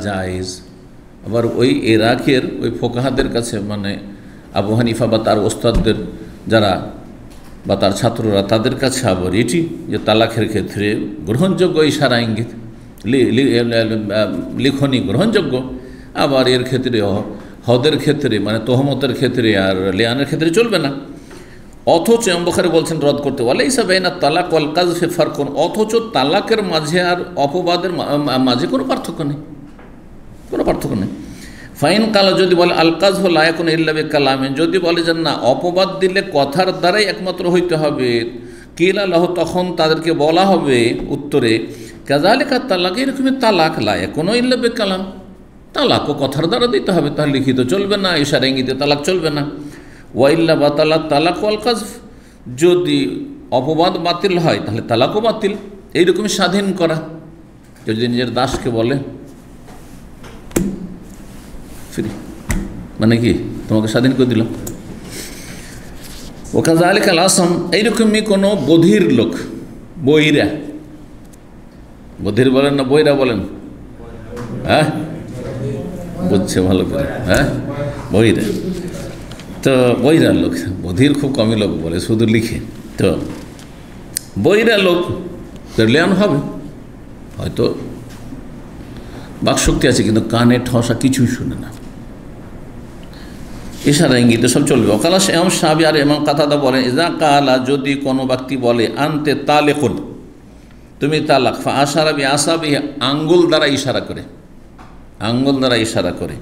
জায়েজ। আবার ওই ইরাকের ওই ফোকাহাদের কাছে, মানে আবু হানিফা বা তার ওস্তাদদের যারা বা তার ছাত্ররা, তাদের কাছে আবার এটি যে তালাকের ক্ষেত্রে গ্রহণযোগ্য ইশারা ইঙ্গিত, লিখনি গ্রহণযোগ্য, আবার এর ক্ষেত্রে হদের ক্ষেত্রে মানে তোহমতের ক্ষেত্রে আর লিয়ানের ক্ষেত্রে চলবে না। অথচ ইমাম বুখারী বলছেন রদ করতে, ওয়ালাইসা বাইনা তালাক ওয়াল কাযফি ফারকুন, অথচ তালাকের মাঝে আর অপবাদের মাঝে কোনো পার্থক্য নেই, কোনো পার্থক্য নেই। ফাইন কালা, যদি বলে আল কাযফু লা ইয়াকুনু ইল্লা বিকালামিন, যদি বলে যে না অপবাদ দিলে কথার দ্বারাই একমাত্র হইতে হবে, কিলা লাহু, তখন তাদেরকে বলা হবে উত্তরে, কাযালিকা তালাক, এরকমই তালাক লা ইয়াকুনু ইল্লা বিকালাম, তালাকও কথার দ্বারা দিতে হবে, তাহলে লিখিত চলবে না, ইশারা ইঙ্গিতে তালাক চলবে না। ওয়াইল্লা বাতালা তালাক ওয়াল কাযফ, যদি অপবাদ বাতিল হয় তাহলে তালাকও বাতিল। এইরকমই স্বাধীন করা, যদি নিজের দাসকে বলে ফ্রি, মানে কি তোমাকে স্বাধীন করে দিলাম। ও কাযালিকা আল আসাম, এইরকমই কোনো বধির লোক, বইরা, বধির বলেন না বইরা বলেন? হ্যাঁ, বুঝছে ভালো করে, হ্যাঁ বইরা, তো বইরা লোক, বধির খুব কমই লোক বলে, শুধু লিখে। তো বইরা লোক লিয়ান হবে, হয়তো বাকশক্তি আছে কিন্তু কানে ঠসা কিছুই শুনে না, ইশারা ইঙ্গিতে সব চলবে। ওকালা ইমাম শাফি আর ইমাম কাতাদা বলেন, ইজা কালা, যদি কোনো ব্যক্তি বলে আনতে তালেকুন, তুমি তালাক, ফা আশারা বি আসাবিহি, আঙ্গুল দ্বারা ইশারা করে, আঙ্গুল দ্বারা ইশারা করে,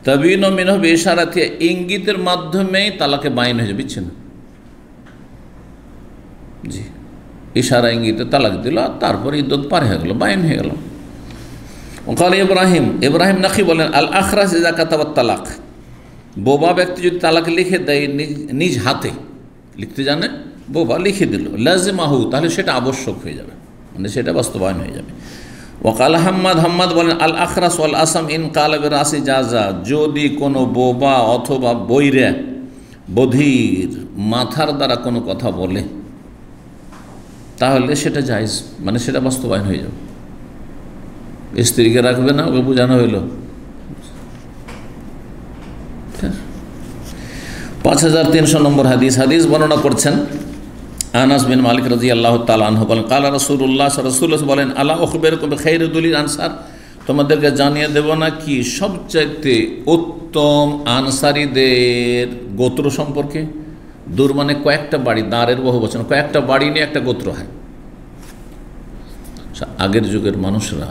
তাবিন মিনহু বিইশারাতি, ইঙ্গিতের মাধ্যমেই তালাকে বাইন হয়ে যাবে, বিচ্ছিন্ন। জি, ইশারা ইঙ্গিতে তালাক দিল, আর তারপরে ইদ্দত পার হয়ে গেল, বাইন হয়ে গেল। ওকাল ইব্রাহিম নাখী বলেন, আল আখরাস ইজা কাতাবাত তালাক, বোবা ব্যক্তি যদি তালাক লিখে দেয়, নিজ হাতে লিখতে জানে, বোবা লিখে দিল, লাজিমাহু, তাহলে সেটা আবশ্যক হয়ে যাবে, মানে সেটা বাস্তবায়ন হয়ে যাবে। ওকাল হাম্মাদ বলেন, আল আখরাস ওয়াল আসাম ইন কালা বিরাসি জাযা, যদি কোনো বোবা অথবা বৈরা, বধির মাথার দ্বারা কোনো কথা বলে, তাহলে সেটা জায়েজ, মানে সেটা বাস্তবায়ন হয়ে যাবে। স্ত্রীকে রাখবে না, ওকে বোঝানো হইল। 5300 নম্বর হাদিস বর্ণনা করছেন আনাস বিন মালিক রাদিয়াল্লাহু তাআলা আনহু বলেন কালা রাসূলুল্লাহ রাসূলুল্লাহ বলেন আলা উখবিরুকুম বিখাইরিল আনসার, তোমাদেরকে জানিয়ে দেব না কি সবচাইতে উত্তম আনসারীদের গোত্র সম্পর্কে। দূর মানে কয়েকটা বাড়ি, দাঁড়ের বহু বচন, কয়েকটা বাড়ি নিয়ে একটা গোত্র হয়। আগের যুগের মানুষরা,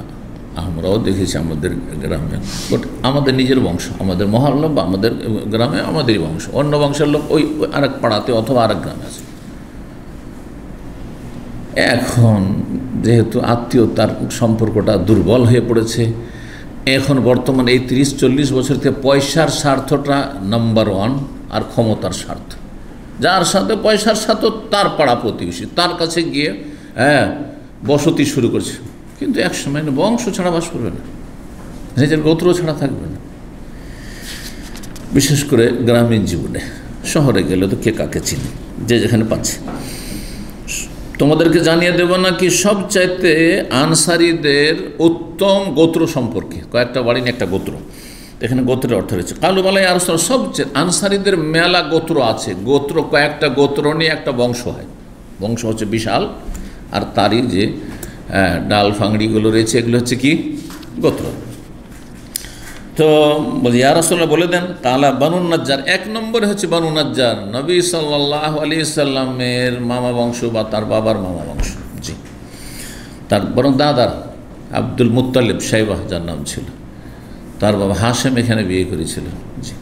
আমরাও দেখেছি আমাদের গ্রামে, বাট আমাদের নিজের বংশ, আমাদের মহল্লা বা আমাদের গ্রামে আমাদেরই বংশ, অন্য বংশের লোক ওই আরেক পাড়াতে অথবা আরেক গ্রামে আছে। এখন যেহেতু আত্মীয়তার সম্পর্কটা দুর্বল হয়ে পড়েছে, এখন বর্তমানে এই 30-40 বছর থেকে পয়সার স্বার্থটা নাম্বার ওয়ান, আর ক্ষমতার স্বার্থ। যার সাথে পয়সার সাথে তার পাড়া প্রতিবেশী, তার কাছে গিয়ে বসতি শুরু করছে, কিন্তু এক সময় বংশ ছাড়া বাস করবে না, নিজের গোত্র ছাড়া থাকবে না। বিশেষ করে গ্রামীণ জীবনে, শহরে গেলে তো কে কাকে চিনি, যে যেখানে পাচ্ছে। তোমাদেরকে জানিয়ে দেব না কি সবচাইতে আনসারীদের উত্তম গোত্র সম্পর্কে। কয়েকটা বাড়ি নিয়ে একটা গোত্র, এখানে গোত্রের অর্থ রয়েছে। কালু বালাই আর সবচেয়ে আনসারীদের মেলা গোত্র আছে। গোত্র কয়েকটা গোত্র নিয়ে একটা বংশ হয়, বংশ হচ্ছে বিশাল, আর তারই যে ডাল ফাংড়িগুলো রয়েছে এগুলো হচ্ছে কি গোত্র। তো বলি ইয়া রাসূলুল্লাহ বলে দেন, তাআলা বানু নাজ্জার, এক নম্বরে হচ্ছে বানু নাজ্জার, নবী সাল্লাল্লাহু আলাইহি সাল্লামের মামা বংশ বা তার বাবার মামা বংশ। জি, তার বরং দাদার আব্দুল মুত্তালিব সাইবাহ যার নাম ছিল, তার বাবা হাশেম এখানে বিয়ে করেছিল। জি,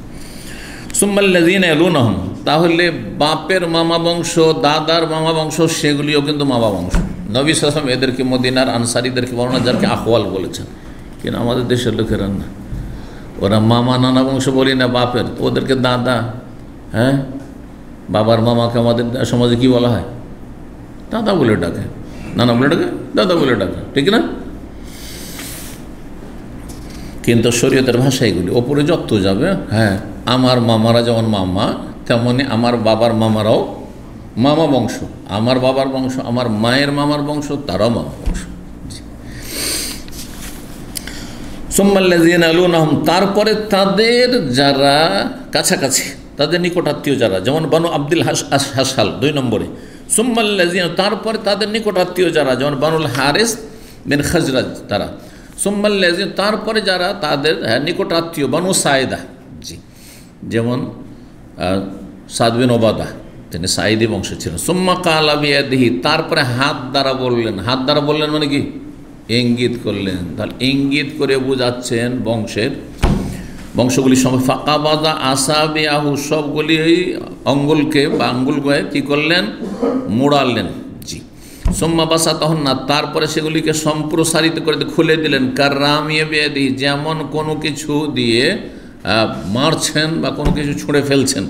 সুম্মাল্লাযীনা ইয়ালুনাহুম, তাহলে বাপের মামা বংশ, দাদার মামা বংশ, সেগুলিও কিন্তু মামা বংশ। নবী সাল্লাল্লাহু আলাইহি ওয়াসাল্লাম এদেরকে মদিনার আনসারীদেরকে বানু নাজ্জারকে আখওয়াল বলেছেন, কিন্তু আমাদের দেশের লোকেরা না, ওরা মামা নানা বংশ বলি না বাপের, ওদেরকে দাদা। হ্যাঁ, বাবার মামাকে আমাদের সমাজে কি বলা হয়? দাদা বলে ডাকে, নানা বলে ডাকে, দাদা বলে ডাকে, ঠিক না? কিন্তু শরীয়তের ভাষা এগুলি ওপরে যত যাবে, হ্যাঁ, আমার মামারা যেমন মামা, তেমনি আমার বাবার মামারাও মামা বংশ, আমার বাবার বংশ, আমার মায়ের মামার বংশ, তারাও মামা বংশ। সুম্মাল্লাযীনা ইয়ালুনাহুম, তারপরে তাদের যারা কাছাকাছি, তাদের নিকটাত্মীয় যারা, যেমন বানু আব্দুল হাসাল 2 নম্বরে। সুম্মাল্লাযীনা, তারপরে তাদের নিকটাত্মীয় যারা, যেমন বানুল হারিস বিন খাজরাজ তারা। সুম্মাল্লাযীনা, তারপরে যারা তাদের নিকটাত্মীয় বানু সাইদা, জি, যেমন সাদ বিন ওবাদা, তিনি সাইদি বংশে ছিলেন। সুম্মা কালা বিয়াদিহি, তারপরে হাত দ্বারা বললেন। হাত দ্বারা বললেন মানে কি? ইঙ্গিত করলেন। তাহলে ইঙ্গিত করে বোঝাচ্ছেন বংশগুলির সময়। ফাকাবাদা আসাবিয়াহু, সবগুলি অঙ্গুলকে বা আঙ্গুলকে কী করলেন? মোড়ালেন। জি, সুম্মা বাসাতাহুন না, তারপরে সেগুলিকে সম্প্রসারিত করে খুলে দিলেন। কাররামিয়া বিয়াদিহি, যেমন কোনো কিছু দিয়ে মারছেন বা কোনো কিছু ছুঁড়ে ফেলছেন।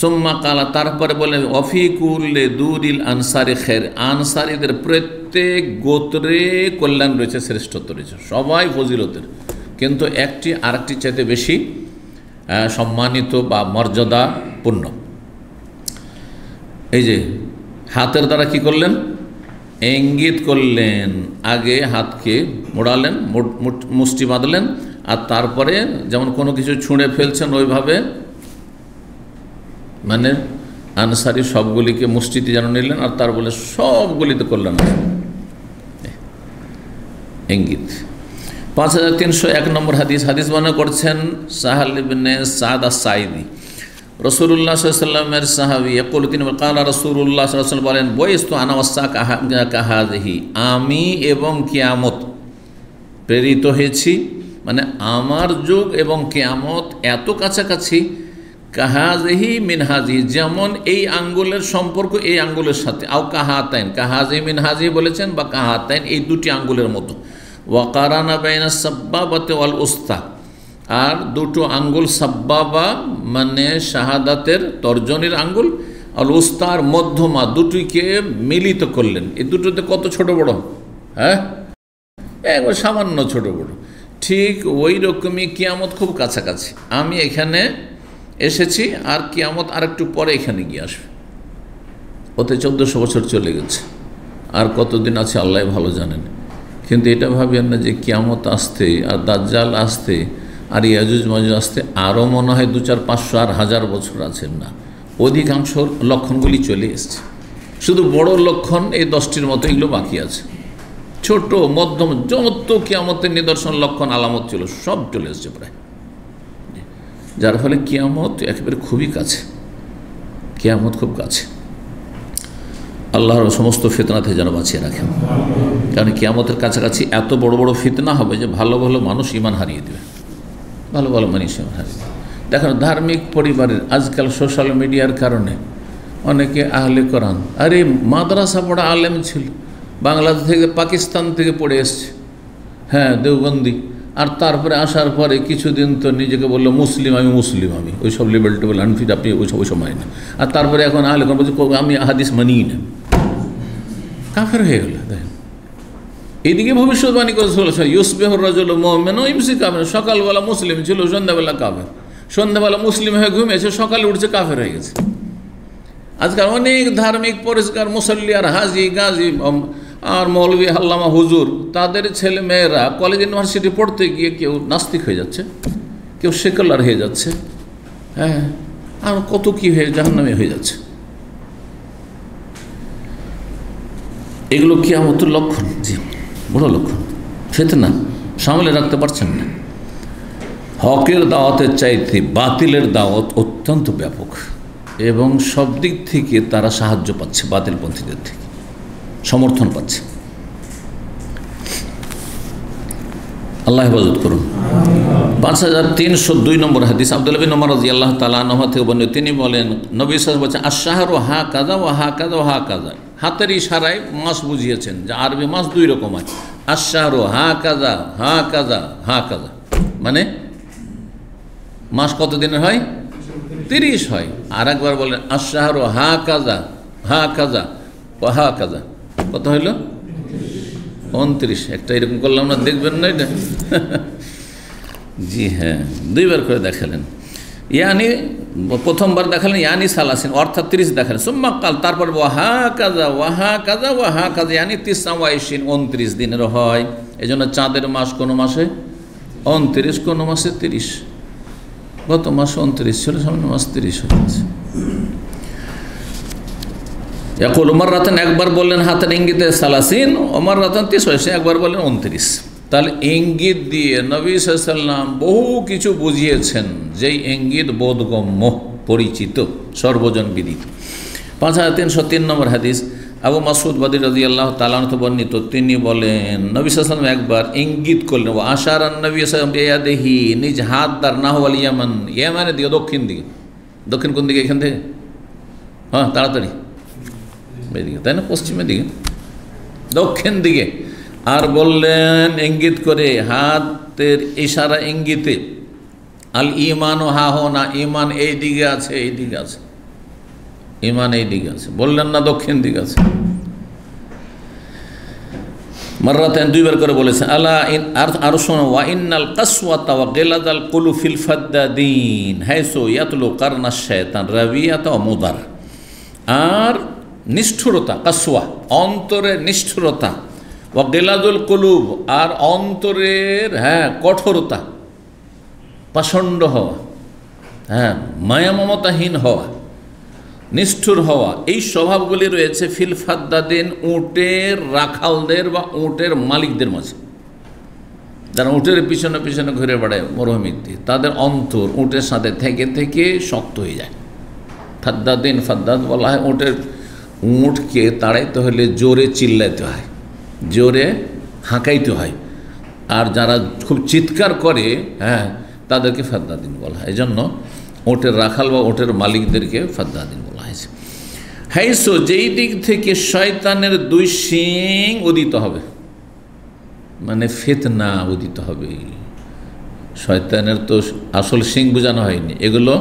সুম্মা কালা, তারপরে বলেন অফিকুল্লে দুরিল আনসারি খের, আনসারীদের প্রত্যেক গোত্রে কল্যাণ রয়েছে, শ্রেষ্ঠত্ব রয়েছে, সবাই ফজিলতের, কিন্তু একটি আরেকটি চাইতে বেশি সম্মানিত বা মর্যাদাপূর্ণ। এই যে হাতের দ্বারা কি করলেন? ইঙ্গিত করলেন। আগে হাতকে মোড়ালেন, মুষ্টি বাঁধলেন, আর তারপরে যেমন কোনো কিছু ছুঁড়ে ফেলছেন ওইভাবে, মানে আনসারি সবগুলিকে মুষ্টিতে যেন নিলেন, আর তার বলে সবগুলিতে করলেন ইঙ্গিত। 5301 নম্বর হাদিস বর্ণনা করছেন সাহাল ইবনে সাদ আস-সাঈদি, রাসূলুল্লাহ সাল্লাল্লাহু আলাইহি ওয়াসাল্লামের সাহাবী। ইয়াকুলু, তিনি কালা রাসূলুল্লাহ সাল্লাল্লাহু আলাইহি ওয়াসাল্লাম বলেন, বয়স্তু আনা ওয়াসা কাহাযিহি, আমি এবং কিয়ামত প্রেরিত হয়েছি, মানে আমার যুগ এবং কিয়ামত এত কাছাকাছি। কাহাজিহি মিনহাজি, যেমন এই আঙ্গুলের সম্পর্ক এই আঙ্গুলের সাথে, আও কাহাতাইন, কাহাজি মিনহাজি বলেছেন, বা কাহাতাইন, এই দুটি আঙ্গুলের মতো। ওয়াকারানা বাইনা সাব্বাবাতি ওয়াল উস্তা, আর দুটো আঙ্গুল, সাব্বাবা মানে শাহাদাতের তর্জনীর আঙ্গুল, আর উস্তার মধ্যমা, দুটিকে মিলিত করলেন। এই দুটোতে কত ছোট বড়? হ্যাঁ, একবার সামান্য ছোট বড়। ঠিক ওই রকমই কিয়ামত খুব কাছাকাছি। আমি এখানে এসেছি, আর কিয়ামত আর একটু পরে এখানে গিয়ে আসবে। ওতে 1400 বছর চলে গেছে, আর কতদিন আছে আল্লাহ ভালো জানেন। কিন্তু এটা ভাবেন না যে কিয়ামত আসতে, আর দাজ্জাল আসতে, আর ইয়াজুজ মাজুজ আসতে আরও মনে হয় 200, 400, 500 আর 1000 বছর আছেন না। অধিকাংশ লক্ষণগুলি চলে এসছে, শুধু বড় লক্ষণ এই 10টির মতো, এগুলো বাকি আছে। ছোট মধ্যম যত কিয়ামতের নিদর্শন লক্ষণ আলামত ছিল সব চলে এসছে প্রায়, যার ফলে কিয়ামত একেবারে খুবই কাছে, কিয়ামত খুব কাছে। আল্লাহর সমস্ত ফিতনা থেকে যেন বাঁচিয়ে রাখেন, কারণ কিয়ামতের কাছাকাছি এত বড় বড় ফিতনা হবে যে ভালো ভালো মানুষ ঈমান হারিয়ে দেবে, ভালো ভালো মানুষ ঈমান হারিয়ে দেবে। দেখেন ধার্মিক পরিবারের আজকাল সোশ্যাল মিডিয়ার কারণে অনেকে আহলে কোরআন, আরে মাদ্রাসা পড়া আলেম ছিল, বাংলাদেশ থেকে পাকিস্তান থেকে পড়ে এসছে, হ্যাঁ দেওবন্দি, আর তারপরে আসার পরে কিছুদিন তো নিজেকে বললো মুসলিম, আমি ওই সব লেবেল টেবেল আনফিট, আপনি ওই সময় না। আর তারপরে এখন আহলে কোরআন বলছে আমি হাদিস মানিই না, কাফের হয়ে গেল। দেখেন এদিকে ভবিষ্যৎবাণী করে চলেছে, ইউসবিহুর রাজুল মুমিন ও ইমসি কাফের, সকালবেলা মুসলিম ছিল, সন্ধ্যাবেলা কাফের, সন্ধ্যাবেলা মুসলিম হয়ে ঘুমিয়েছে, সকালে উঠছে কাফের হয়ে গেছে। আজকাল অনেক ধার্মিক পরিষ্কার মুসল্লি আর হাজি গাজী আর মৌলভী আল্লামা হুজুর, তাদের ছেলে মেয়েরা কলেজ ইউনিভার্সিটি পড়তে গিয়ে কেউ নাস্তিক হয়ে যাচ্ছে, কেউ সেকুলার হয়ে যাচ্ছে, হ্যাঁ, আর কত কী হয়ে জাহান্নামী হয়ে যাচ্ছে। এগুলো কিয়ামতের লক্ষণ, জি বড় লক্ষণ। ফিতনা সামলে রাখতে পারছেন না। হকের দাওয়াতের চাইতে বাতিলের দাওয়াত অত্যন্ত ব্যাপক, এবং সব দিক থেকে তারা সাহায্য পাচ্ছে, বাতিলপন্থীদের থেকে সমর্থন পাচ্ছে। আল্লাহ হেফাজত করুন। 5302 নম্বর হাদিস, আব্দুল্লাহ বিন ওমর রাদিয়াল্লাহু তাআলা আনহু থেকে বর্ণিত, তিনি বলেন নবী সাল্লাল্লাহু আলাইহি ওয়াসাল্লাম বলেছেন আশ-শাহরু হাকাযা ওয়া হাকাযা ওয়া হাকাযা, হাতের ইশারায় মাস বুঝিয়েছেন যে আরবি মাস দুই রকম হয়, আশ-শাহরু হাকাযা হাকাযা হাকাযা, মানে মাস কত দিনের হয়? 30 হয়। আর একবার বলেন আশ-শাহরু হাকাযা হাকাযা ওয়া হাকাযা, কত হইল? 29। একটা এরকম করলাম না, দেখবেন না এটা? জি হ্যাঁ, দুইবার করে দেখালেন। ইয়ানি প্রথমবার দেখালেন ইয়ানি সালাসিন, অর্থাৎ 30 দেখালেন। সুম্মা কাল, তারপর ওয়াহা কাজা ওয়াহা কাজা ওয়াহা কাজা, ইয়ানি 29 29 দিনের হয়। এই জন্য চাঁদের মাস কোনো মাসে 29, কোনো মাসে 30। গত মাস 29 ছিল, সামনে মাস 30 হয়েছে। এখন ওমর রাতান একবার বললেন হাতের ইঙ্গিতে সালাসিন, ওমর রাতান 30 হয়েছে, একবার বললেন 29। তাহলে ইঙ্গিত দিয়ে নবী সাল্লাল্লাহু আলাইহি ওয়াসাল্লাম বহু কিছু বুঝিয়েছেন, যেই ইঙ্গিত বোধগম্য, পরিচিত, সর্বজন বিদিত। 5303 নম্বর হাদিস, আবু মাসউদ বাদী রাদিয়াল্লাহু তাআলা আনহু বর্ণিত, তিনি বলেন নবী সাল্লাল্লাহু আলাইহি ওয়াসাল্লাম একবার ইঙ্গিত করলেন, ও আশারান নবী সাল্লাল্লাহু আলাইহি ওয়াসাল্লাম বিয়াদিহি, নিজ হাত দ্বার নাহওয়াল ইয়ামান, ইয়ামানের দিকে, দক্ষিণ দিকে। দক্ষিণ কোন দিকে? এখান থেকে, হ্যাঁ তাড়াতাড়ি এদিকে, তাই না? পশ্চিমের দিকে, দক্ষিণ দিকে। আর বললেন ইঙ্গিত করে, হাতের ইশারা ইঙ্গিতে, আল ইমান ও হা হো না, ইমান এই দিকে আছে, এই দিকে আছে, ইমান এই দিকে আছে, বললেন না দক্ষিণ দিকে আছে। মাররাতান, দুইবার করে বলেছেন। আলা ইন, আর শোনো, ওয়া ইন্নাল কাসওয়াতা ওয়া গিলাদাল কুলু ফিল ফাদ্দাদিন হাইসু ইয়াতলু কারনাশ শায়তান রাবিয়াতা ওয়া মুদার। আর নিষ্ঠুরতা, কাসওয়া অন্তরের নিষ্ঠুরতা, ওয়া গিলাদুল কুলুব আর অন্তরের কঠোরতা, পাষণ্ড হওয়া, মায়া মমতাহীন হওয়া, নিষ্ঠুর হওয়া, এই স্বভাবগুলি রয়েছে ফিল ফাদ্দাদিন, উটের রাখালদের বা উটের মালিকদের মাঝে। যারা উটের পিছনে পিছনে ঘুরে বেড়ায় মরুভূমির দিয়ে, তাদের অন্তর উটের সাথে থেকে থেকে শক্ত হয়ে যায়। ফাদ্দাদিন, ফাদ্দাদ বলা হয় উটকে তাড়াইতে হলে জোরে চিল্লাইতে হয়, জোরে হাঁকাইতে হয়, আর যারা খুব চিৎকার করে তাদেরকে ফাদ্দাদিন বলা হয়। এই জন্য ওটের রাখাল বা ওটের মালিকদেরকে ফাদ্দাদিন বলা হয়েছে। হাইসো, যেই দিক থেকে শয়তানের 2 শিং উদিত হবে, মানে ফিতনা উদিত হবে। শয়তানের তো আসল শিং বোঝানো হয়নি, এগুলো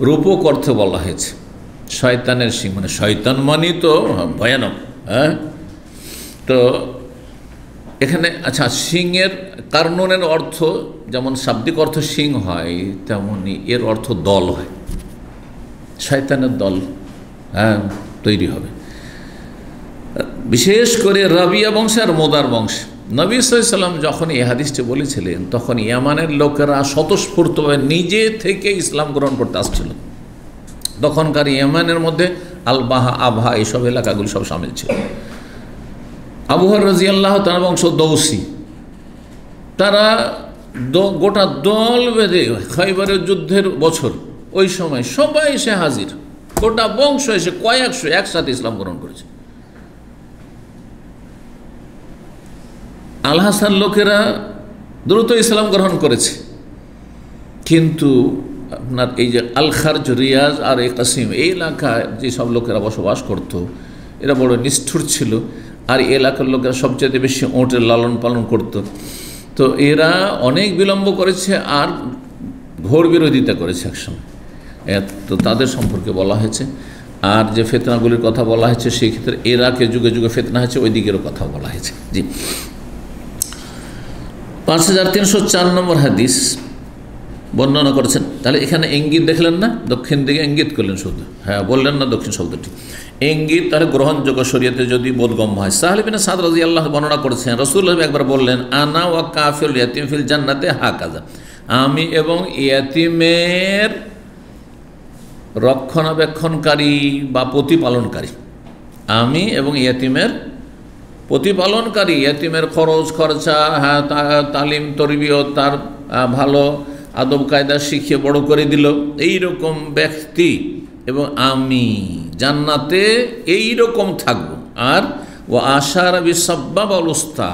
রূপক অর্থে বলা হয়েছে। শয়তানের শিং মানে শয়তান মানে তো ভয়ানক, তো এখানে আচ্ছা, শিংয়ের কারণের অর্থ যেমন শাব্দিক অর্থ শিং হয়, তেমনি এর অর্থ দল হয়। শয়তানের দল তৈরি হবে, বিশেষ করে রাবিয়া বংশে আর মোদার বংশে। নবী সাল্লাল্লাহু আলাইহি ওয়াসাল্লাম যখন এই হাদিসটি বলেছিলেন, তখন ইয়ামানের লোকেরা স্বতঃস্ফূর্তভাবে নিজে থেকে ইসলাম গ্রহণ করতে আসছিল। তখনকার ইয়ামানের মধ্যে আলবাহা, আবহা, এইসব এলাকাগুলি সব সামিল ছিল। আবু হুরায়রা রাদিয়াল্লাহু তাআলা বংশ দৌসি, তারা গোটা দল বেঁধে খাইবারের যুদ্ধের বছর ওই সময় সবাই এসে হাজির, গোটা বংশ এসে কয়েকশো একসাথে ইসলাম গ্রহণ করেছে। আল হাসান লোকেরা দ্রুত ইসলাম গ্রহণ করেছে, কিন্তু আপনার এই যে আল খারজ, রিয়াজ আর এই কাসিম, এই এলাকায় যেসব লোকেরা বসবাস করত এরা বড় নিষ্ঠুর ছিল, আর এই এলাকার লোকেরা সবচেয়ে বেশি ওঁটের লালন পালন করত। তো এরা অনেক বিলম্ব করেছে আর ঘোর বিরোধিতা করেছে একসময়। তো তাদের সম্পর্কে বলা হয়েছে। আর যে ফিতনাগুলির কথা বলা হয়েছে সেই ক্ষেত্রে এরাকে যুগে যুগে ফিতনা হয়েছে, ওই দিকেরও কথা বলা হয়েছে। জি, 5304 নম্বর হাদিস বর্ণনা করেছেন। তাহলে এখানে ইঙ্গিত দেখলেন না, দক্ষিণ দিকে ইঙ্গিত করলেন শুধু, হ্যাঁ বললেন না দক্ষিণ শব্দটি, ইঙ্গিত তাহলে গ্রহণযোগ্য শরীয়তে যদি বোধগম্য হয়। সাহল বিন সাদ রাদিয়াল্লাহু বর্ণনা করেছেন, রাসূলুল্লাহ একবার বললেন, আনা ওয়া কাফিল ইয়াতিম ফিল জান্নাতে হাকাযা, আমি এবং ইয়াতিমের রক্ষণাবেক্ষণকারী বা প্রতিপালনকারী, আমি এবং ইয়াতিমের প্রতিপালনকারী, ইয়াতিমের খরচ খরচা, হ্যাঁ তালিম তরবিয়ত, তার ভালো আদব কায়দা শিখিয়ে বড় করে দিল, এই রকম ব্যক্তি এবং আমি জান্নাতে এই রকম থাকব। আর ও আশারা বিসাব্বাব আল উস্তা,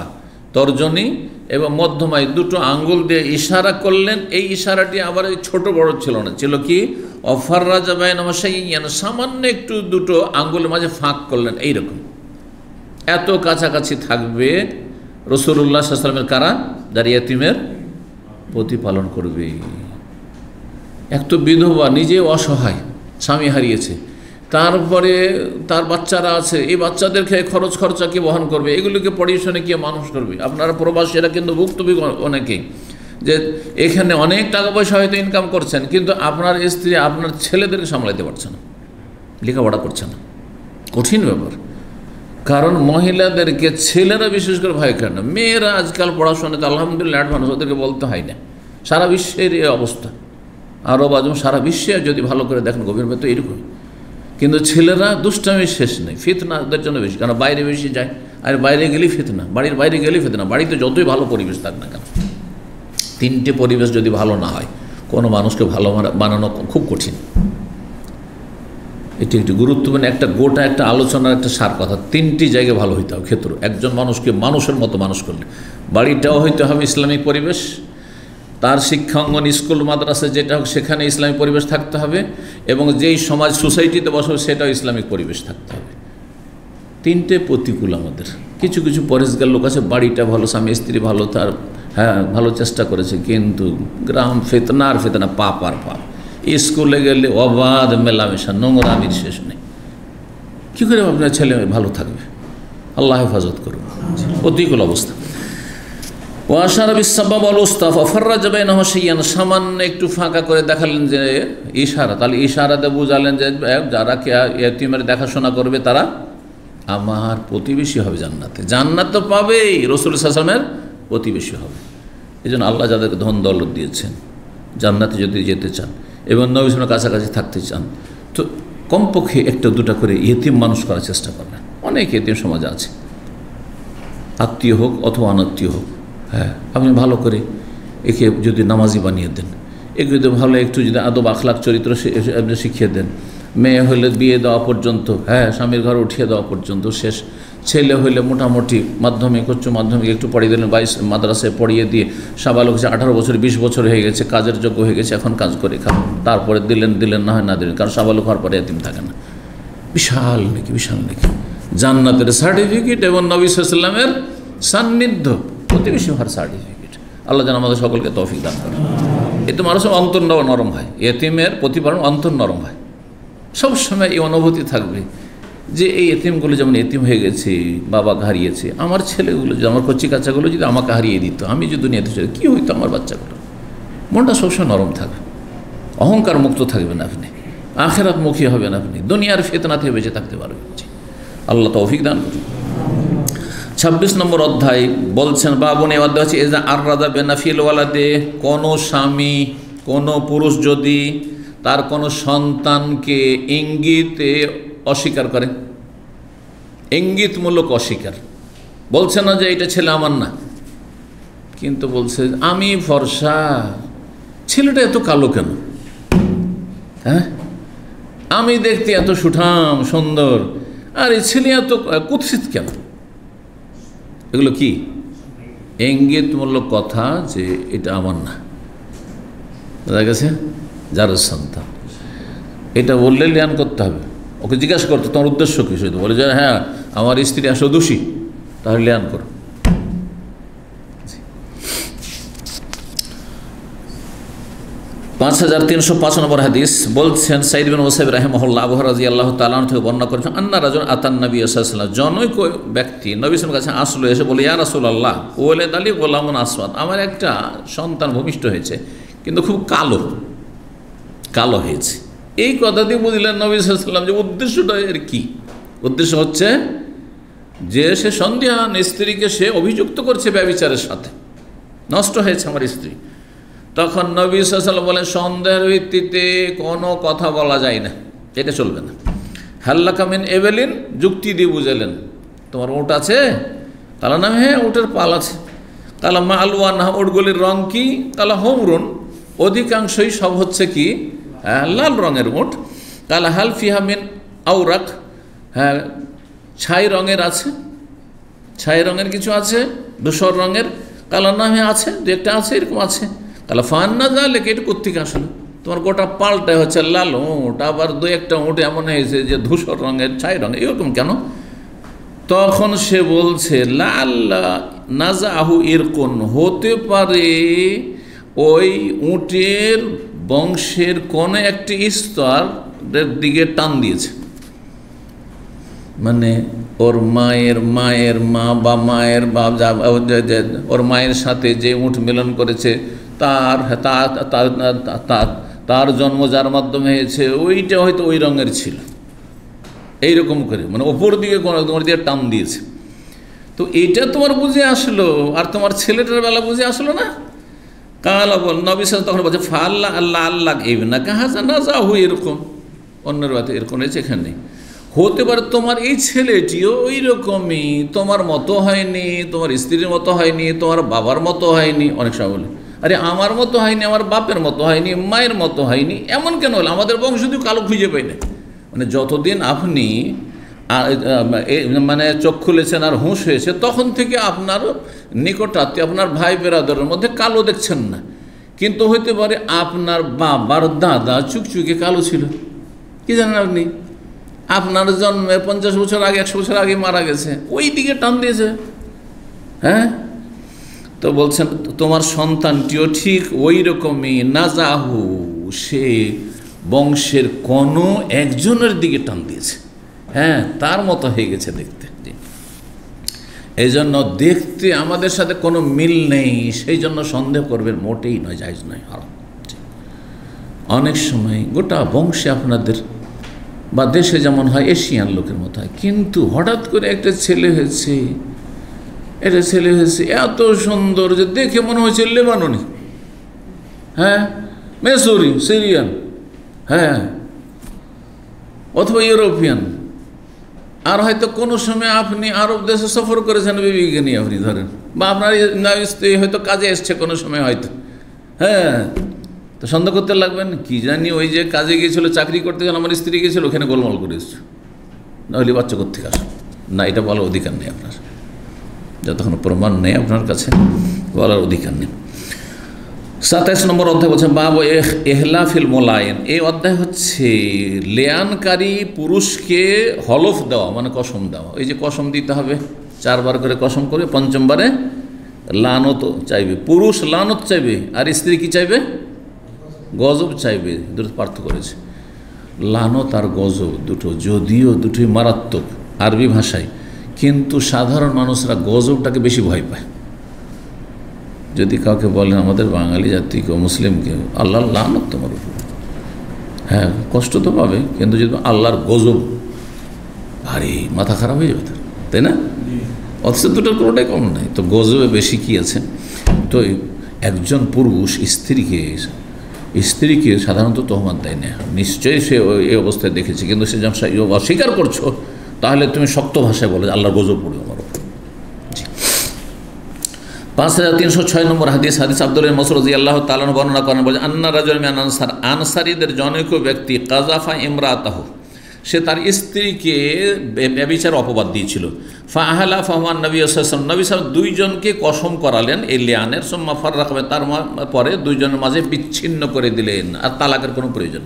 তর্জনী এবং মধ্যমায় দুটো আঙ্গুল দিয়ে ইশারা করলেন। এই ইশারাটি আবার ছোট বড় ছিল না, ছিল কি অফার রাজা বাইন, সামান্য একটু দুটো আঙ্গুলের মাঝে ফাঁক করলেন, এইরকম এত কাছাকাছি থাকবে রাসূলুল্লাহ সাল্লাল্লাহু আলাইহি ওয়াসাল্লামের কারা, যারা ইয়াতিমের প্রতিপালন করবে। এক তো বিধবা, নিজে অসহায়, স্বামী হারিয়েছে, তারপরে তার বাচ্চারা আছে, এই বাচ্চাদেরকে খরচ খরচা কে বহন করবে, এগুলোকে পড়াশোনা কে মানুষ করবে। আপনারা প্রবাসীরা কিন্তু ভুক্তভোগী অনেকেই, যে এখানে অনেক টাকা পয়সা হয়তো ইনকাম করছেন, কিন্তু আপনার স্ত্রী আপনার ছেলেদেরকে সামলাতে পারছে না, লেখাপড়া করছে না, কঠিন ব্যাপার। কারণ মহিলাদেরকে ছেলেরা বিশেষ করে ভয় করে না, মেয়েরা আজকাল পড়াশোনাতে আলহামদুলিল্লাহ অ্যাডভান্স, ওদেরকে বলতে হয় না। সারা বিশ্বের এই অবস্থা, আরব আজম সারা বিশ্বে যদি ভালো করে দেখেন গভীর তো এরকম। কিন্তু ছেলেরা দুষ্টামি শেষ নেই, ফিতনা ওদের জন্য বেশি, কারণ বাইরে বেশি যায়, আর বাইরে গেলেই ফিতনা, বাড়ির বাইরে গেলেই ফিতনা। বাড়িতে যতই ভালো পরিবেশ থাক না কেন, তিনটে পরিবেশ যদি ভালো না হয়, কোনো মানুষকে ভালো বানানো খুব কঠিন। এটি একটি গুরুত্বপূর্ণ একটা গোটা একটা আলোচনার একটা সার কথা। তিনটি জায়গায় ভালো হইতে হবে ক্ষেত্র, একজন মানুষকে মানুষের মতো মানুষ করলে। বাড়িটাও হইতে হবে ইসলামিক পরিবেশ, তার শিক্ষাঙ্গন স্কুল মাদ্রাসা যেটা হোক সেখানে ইসলামিক পরিবেশ থাকতে হবে, এবং যেই সমাজ সোসাইটিতে বসবে সেটাও ইসলামিক পরিবেশ থাকতে হবে। তিনটে প্রতিকূল আমাদের। কিছু কিছু পরেশগার লোক আছে, বাড়িটা ভালো, স্বামী স্ত্রী ভালো, তার হ্যাঁ ভালো চেষ্টা করেছে, কিন্তু গ্রাম ফিতনা আর ফিতনা, পাপ আর পাপ। স্কুলে গেলে অবাধ মেলামেশা, নোংরামির শেষ নেই। কী করে আপনার ছেলে ভালো থাকবে? আল্লাহ হেফাজত করুন। প্রতিকূল অবস্থা। ওয়াশারা বিসাব্বাব আল উস্তাফ ফাররাজা বাইনাহুমা শাইয়ান, সামান্য একটু ফাঁকা করে দেখালেন যে ইশারা, তাহলে ইশারাতে বুঝালেন যে যারা ইয়াতীমের দেখাশোনা করবে তারা আমার প্রতিবেশী হবে জান্নাতে। জান্নাত তো পাবেই, রাসূল সাল্লাল্লাহু আলাইহি ওয়াসাল্লামের প্রতিবেশী হবে। এই জন্য আল্লাহ যাদেরকে ধন দৌলত দিয়েছেন, জান্নাতে যদি যেতে চান এবং নবী সাল্লাল্লাহু কাছাকাছি থাকতে চান, তো কমপক্ষে একটা দুটা করে ইয়েতিম মানুষ করার চেষ্টা করবেন। অনেক ইয়েতিম সমাজ আছে, আত্মীয় হোক অথবা অনাত্মীয় হোক, হ্যাঁ আপনি ভালো করে একে যদি নামাজি বানিয়ে দেন, একে যদি ভালো একটু যদি আদব আখলাক চরিত্র আপনি শিখিয়ে দেন, মেয়ে হইলে বিয়ে দেওয়া পর্যন্ত, হ্যাঁ স্বামীর ঘরে উঠিয়ে দেওয়া পর্যন্ত শেষ, ছেলে হইলে মোটামুটি মাধ্যমিক উচ্চ মাধ্যমিক একটু পড়িয়ে দিলেন, 22 মাদ্রাসায় পড়িয়ে দিয়ে সাবালক হচ্ছে 18 বছর 20 বছর হয়ে গেছে, কাজের যোগ্য হয়ে গেছে, এখন কাজ করে খান, তারপরে দিলেন না হয় না দিলেন, কারণ সাবালক হওয়ার পরে এতিম থাকে না। বিশাল নাকি জান্নাতের সার্টিফিকেট এবং নবী সাল্লাল্লাহু আলাইহি ওয়াসাল্লামের সান্নিধ্য, প্রতিবেশী হওয়ার সার্টিফিকেট। আল্লাহ যেন আমাদের সকলকে তৌফিক দান করে। এতে মানুষের অন্তর নরম হয়, এতিমের প্রতিপালন অন্তর নরম হয়। সবসময় এই অনুভূতি থাকবে যে এই এতিমগুলো যেমন এতিম হয়ে গেছে, বাবা হারিয়েছে, আমার ছেলেগুলো যদি, আমার কচি কাচ্চাগুলো যদি আমাকে হারিয়ে দিত, আমি যদি দুনিয়াতে চলে, কী হইতো আমার বাচ্চাগুলো? মনটা সবসময় নরম থাকবে, অহংকার মুক্ত থাকবেন আপনি, আখেরাত মুখী হবেন আপনি, দুনিয়ার ফিতনা থেকে বেঁচে থাকতে পারবেন। আল্লাহ তৌফিক দান করুন। 26 নম্বর অধ্যায় বলছেন, বাবুন এই অধ্যায় হচ্ছে এজা আর রাজা বেনাফিল ওয়ালাদে, কোনো স্বামী কোনো পুরুষ যদি তার কোনো সন্তানকে ইঙ্গিতে অস্বীকার করে, ইঙ্গিতমূলক অস্বীকার। বলছে না যে এটা ছেলে আমার না, কিন্তু বলছে আমি ফর্সা, ছেলেটা এত কালো কেন? হ্যাঁ, আমি দেখতে এত সুঠাম সুন্দর, আর এই ছেলে এত কুৎসিত কেন? এগুলো কি ইঙ্গিতমূলক কথা যে এটা আমার না। দেখা গেছে যার সন্তান, এটা বললে জ্ঞান করতে হবে। ওকে জিজ্ঞাসা করতে তোমার উদ্দেশ্য কি, সেটা বলে যে হ্যাঁ আমার স্ত্রী আসলে দোষী, তাহলে জ্ঞান করো। 5305 নম্বর হাদিস বলছেন সাইদ বিন মুসাইব রাহিমাহুল্লাহ, আবু হুরায়রা রাদিয়াল্লাহু তাআলা আনহু থেকে বর্ণনা করেছেন, আন্না রাজুল আতান নবী সাল্লাল্লাহু আলাইহি ওয়াসাল্লাম, জনৈক ব্যক্তি নবী সাল্লাল্লাহু আলাইহি ওয়াসাল্লামের কাছে আসলো, এসে বলে ইয়া রাসূলুল্লাহ ওয়ালাদ আলী গোলামুন আসওয়াদ, আমার একটা সন্তান ভূমিষ্ঠ হয়েছে কিন্তু খুব কালো কালো হয়েছে। এই কথা দিয়ে বুঝলেন নবী সাল্লাল্লাহু আলাইহি ওয়াসাল্লাম যে উদ্দেশ্যটা এর কি। উদ্দেশ্য হচ্ছে যে সে সন্দেহান স্ত্রীকে সে অভিযুক্ত করছে ব্যভিচারের সাথে, নষ্ট হয়েছে আমার স্ত্রী। তখন নবী সাল্লাল্লাহু আলাইহি ওয়াসাল্লাম বলেন সন্দেহের ভিত্তিতে কোনো কথা বলা যায় না, এটা চলবে না। হাল্লাকা মিন এবেলিন, যুক্তি দিয়ে বুঝালেন তোমার উট আছে? কালা নাম হ্যাঁ উটের পাল আছে। কালা মা আলওয়ান, উটগুলির রং কি? কালা হোমরুন, অধিকাংশই সব হচ্ছে কি লাল রঙের উট। কালা হাল ফিহা মিন আওরাক, হ্যাঁ ছাই রঙের আছে, ছাই রঙের কিছু আছে, ধূসর রঙের। কালা নামে আছে, দু একটা আছে, এরকম আছে। তাহলে ফান না যা লেখে এটা কোত্থেকে আসলে? তোমার গোটা পাল্টায় হচ্ছে লাল উঁট, আবার দু একটা উঁট এমন হয়েছে যে ধূসর রঙের, ছাই রঙের, এরকম কেন? তখন সে বলছে লাল নাজাহু ইরকুন, হতে পারে ওই উটের বংশের কোন একটি স্তরের দিকে টান দিয়েছে, মানে ওর মায়ের মায়ের মা বা মায়ের বাপ, ওর মায়ের সাথে যে উট মিলন করেছে তার জন্ম যার মাধ্যমে হয়েছে ওইটা হয়তো ওই রঙের ছিল, এইরকম করে মানে ওপর দিকে তোমার দিয়ে টান দিয়েছে। তো এইটা তোমার বুঝে আসলো, আর তোমার ছেলেটার বেলা বুঝে আসলো না? কালা বল নবী সাল্লাল্লাহু আলাইহি ওয়াসাল্লাম তখন বলছে ফাল্লা আল্লাহ আল্লাহ না কাহাজা না যা হু, এরকম অন্যের বাতে এরকম রয়েছে, এখানে হতে পারে তোমার এই ছেলেটিও ওই রকমই, তোমার মতো হয়নি, তোমার স্ত্রীর মতো হয়নি, তোমার বাবার মতো হয়নি। অনেক সময় বলে আরে আমার মতো হয়নি, আমার বাপের মতো হয়নি, মায়ের মতো হয়নি, এমন কেন হলো? আমাদের বংশ যদি কালো খুঁজে পাই না। মানে যতদিন আপনি মানে চোখ খুলেছেন আর হুঁশ হয়েছে, তখন থেকে আপনার নিকটাত্মীয় আপনার ভাই বেরাদরের মধ্যে কালো দেখছেন না, কিন্তু হইতে পারে আপনার বাবার দাদা চুকচুকে কালো ছিল, কি জানেন আপনি? আপনার জন্মের 50 বছর আগে 100 বছর আগে মারা গেছে, ওই দিকে টান দিয়েছে। হ্যাঁ, তো বলছেন তোমার সন্তানটিও ঠিক ওই রকমই নাজাহু, সে বংশের কোনো একজনের দিকে টান দিয়েছে, হ্যাঁ তার মতো হয়ে গেছে দেখতে। এই জন্য দেখতে আমাদের সাথে কোনো মিল নেই, সেই জন্য সন্দেহ করবেন মোটেই নয়, জায়েজ নয়, হারাম। অনেক সময় গোটা বংশে আপনাদের বা দেশে যেমন হয় এশিয়ান লোকের মতো হয়, কিন্তু হঠাৎ করে একটা ছেলে হয়েছে, এটা ছেলে হয়েছে এত সুন্দর যে দেখে মনে হয়েছে লেবাননি, হ্যাঁ মেসরি, সিরিয়ান, হ্যাঁ অথবা ইউরোপিয়ান। আর হয়তো কোনো সময় আপনি আরব দেশে সফর করেছেন বিবিকে নিয়ে, আপনি ধরেন, বা আপনার স্ত্রী হয়তো কাজে এসছে কোনো সময় হয়তো, হ্যাঁ তো সন্দেহ করতে লাগবেন কি জানি ওই যে কাজে গিয়েছিল, চাকরি করতে গেলে আমার স্ত্রী গিয়েছিল, ওখানে গোলমাল করে এসছে, নাহলে বাচ্চা কোথেকে আসে না, এটা বলার অধিকার নেই আপনার, যতক্ষণ প্রমাণ নেই আপনার কাছে বলার অধিকার নেই। 27 নম্বর অধ্যায় বলছেন বাবু এহলাফিল মোলায়েন। এই অধ্যায় হচ্ছে লেয়ানকারী পুরুষকে হলফ দেওয়া, মানে কসম দেওয়া। এই যে কসম দিতে হবে 4 বার করে কসম করে, 5মবারে লানত চাইবে, পুরুষ লানত চাইবে, আর স্ত্রী কি চাইবে? গজব চাইবে। দুটো পার্থক্য করেছে, লানত আর গজব দুটো, যদিও দুটোই মারাত্মক আরবি ভাষায়, কিন্তু সাধারণ মানুষরা গজবটাকে বেশি ভয় পায়। যদি কাউকে বলেন আমাদের বাঙালি জাতিকে মুসলিমকে আল্লাহর লানত তোমার উপর, হ্যাঁ কষ্ট তো পাবে, কিন্তু যদি আল্লাহর গজব, ভারী মাথা খারাপ হয়ে যাবে, তাই না? অথচ দুটোর কোনোটাই কম নাই, তো গজবে বেশি কি আছে? তো একজন পুরুষ স্ত্রীকে স্ত্রীকে সাধারণত তহমত দেয় না, নিশ্চয়ই সে এই অবস্থায় দেখেছে, কিন্তু সে যখন অস্বীকার করছো তাহলে তুমি শক্ত ভাষায় বলো আল্লাহর গজব পড়বে আমার উপর। 5306 নম্বর হাদিস আব্দুল্লাহ মাসউদ রাদিয়াল্লাহু তাআলা বর্ণনা করেন, বলেন আন্না রাজুলান মিনাল আনসার, আনসারীদের জনৈক ব্যক্তি কাযাফা ইমরাতাহু, সে তার স্ত্রীকে ব্যভিচার অপবাদ দিয়েছিল। ফাহালা ফাহমান নবী সাল্লাল্লাহু আলাইহি ওয়াসাল্লাম, নবী সাল্লাল্লাহু দুইজনকে কসম করালেন এই লিয়ানের, সুম্মা ফাররাকা, তার পরে দুইজনের মাঝে বিচ্ছিন্ন করে দিলেন। আর তালাকের কোনো প্রয়োজন,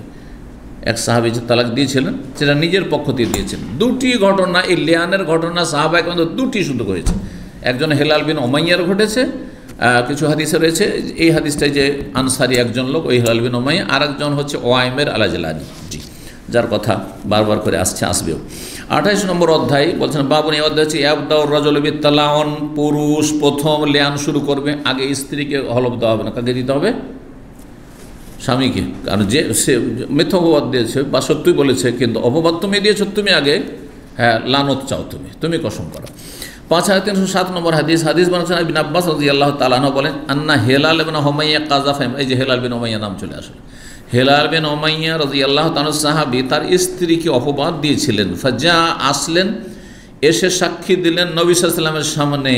এক সাহাবী যে তালাক দিয়েছিলেন সেটা নিজের পক্ষ থেকে দিয়েছেন। দুটি ঘটনা, এই লিয়ানের ঘটনা সাহাবায়ে কেরাম দুটি শুধু হয়েছে। একজন হেলাল বিন উমাইয়ার ঘটেছে, কিছু হাদিসে রয়েছে এই হাদিসটাই যে আনসারি একজন লোক ওই হেলাল বিন উমাইয়া, আর একজন হচ্ছে ওয়াইমের আল-আজলানি, জি, যার কথা বারবার করে আসবেও। 28 নম্বর অধ্যায় বলছেন, বাবুন, এই অধ্যায় হচ্ছে ইয়াবদাউর রাজুলু বিত্তালাউন, পুরুষ প্রথম লিয়ান শুরু করবে, আগে স্ত্রীকে হলফ দেওয়া হবে না। কাকে দিতে হবে? স্বামীকে। কারণ যে সে মিথ্যা অপবাদ দিয়েছে বা সত্যই বলেছে, কিন্তু অপবাদ তুমি দিয়েছো, তুমি আগে লানত চাও, তুমি কসম করো। 5307 নম্বর হাদিস বানাচ্ছেন ইবনে আব্বাস রাদিয়াল্লাহু তাআলা আনহু বলেন, আন্না হেলাল ইবনে উমাইয়া কাযাফা, এই যে হেলাল বিন উমাইয়া নাম চলে আসে, হেলাল বিন উমাইয়া রাদিয়াল্লাহু তাআলা সাহাবী, তার স্ত্রীকে অপবাদ দিয়েছিলেন। ফাজা, আসলেন, এসে সাক্ষী দিলেন নবী সাল্লাল্লাহু আলাইহি ওয়াসাল্লামের সামনে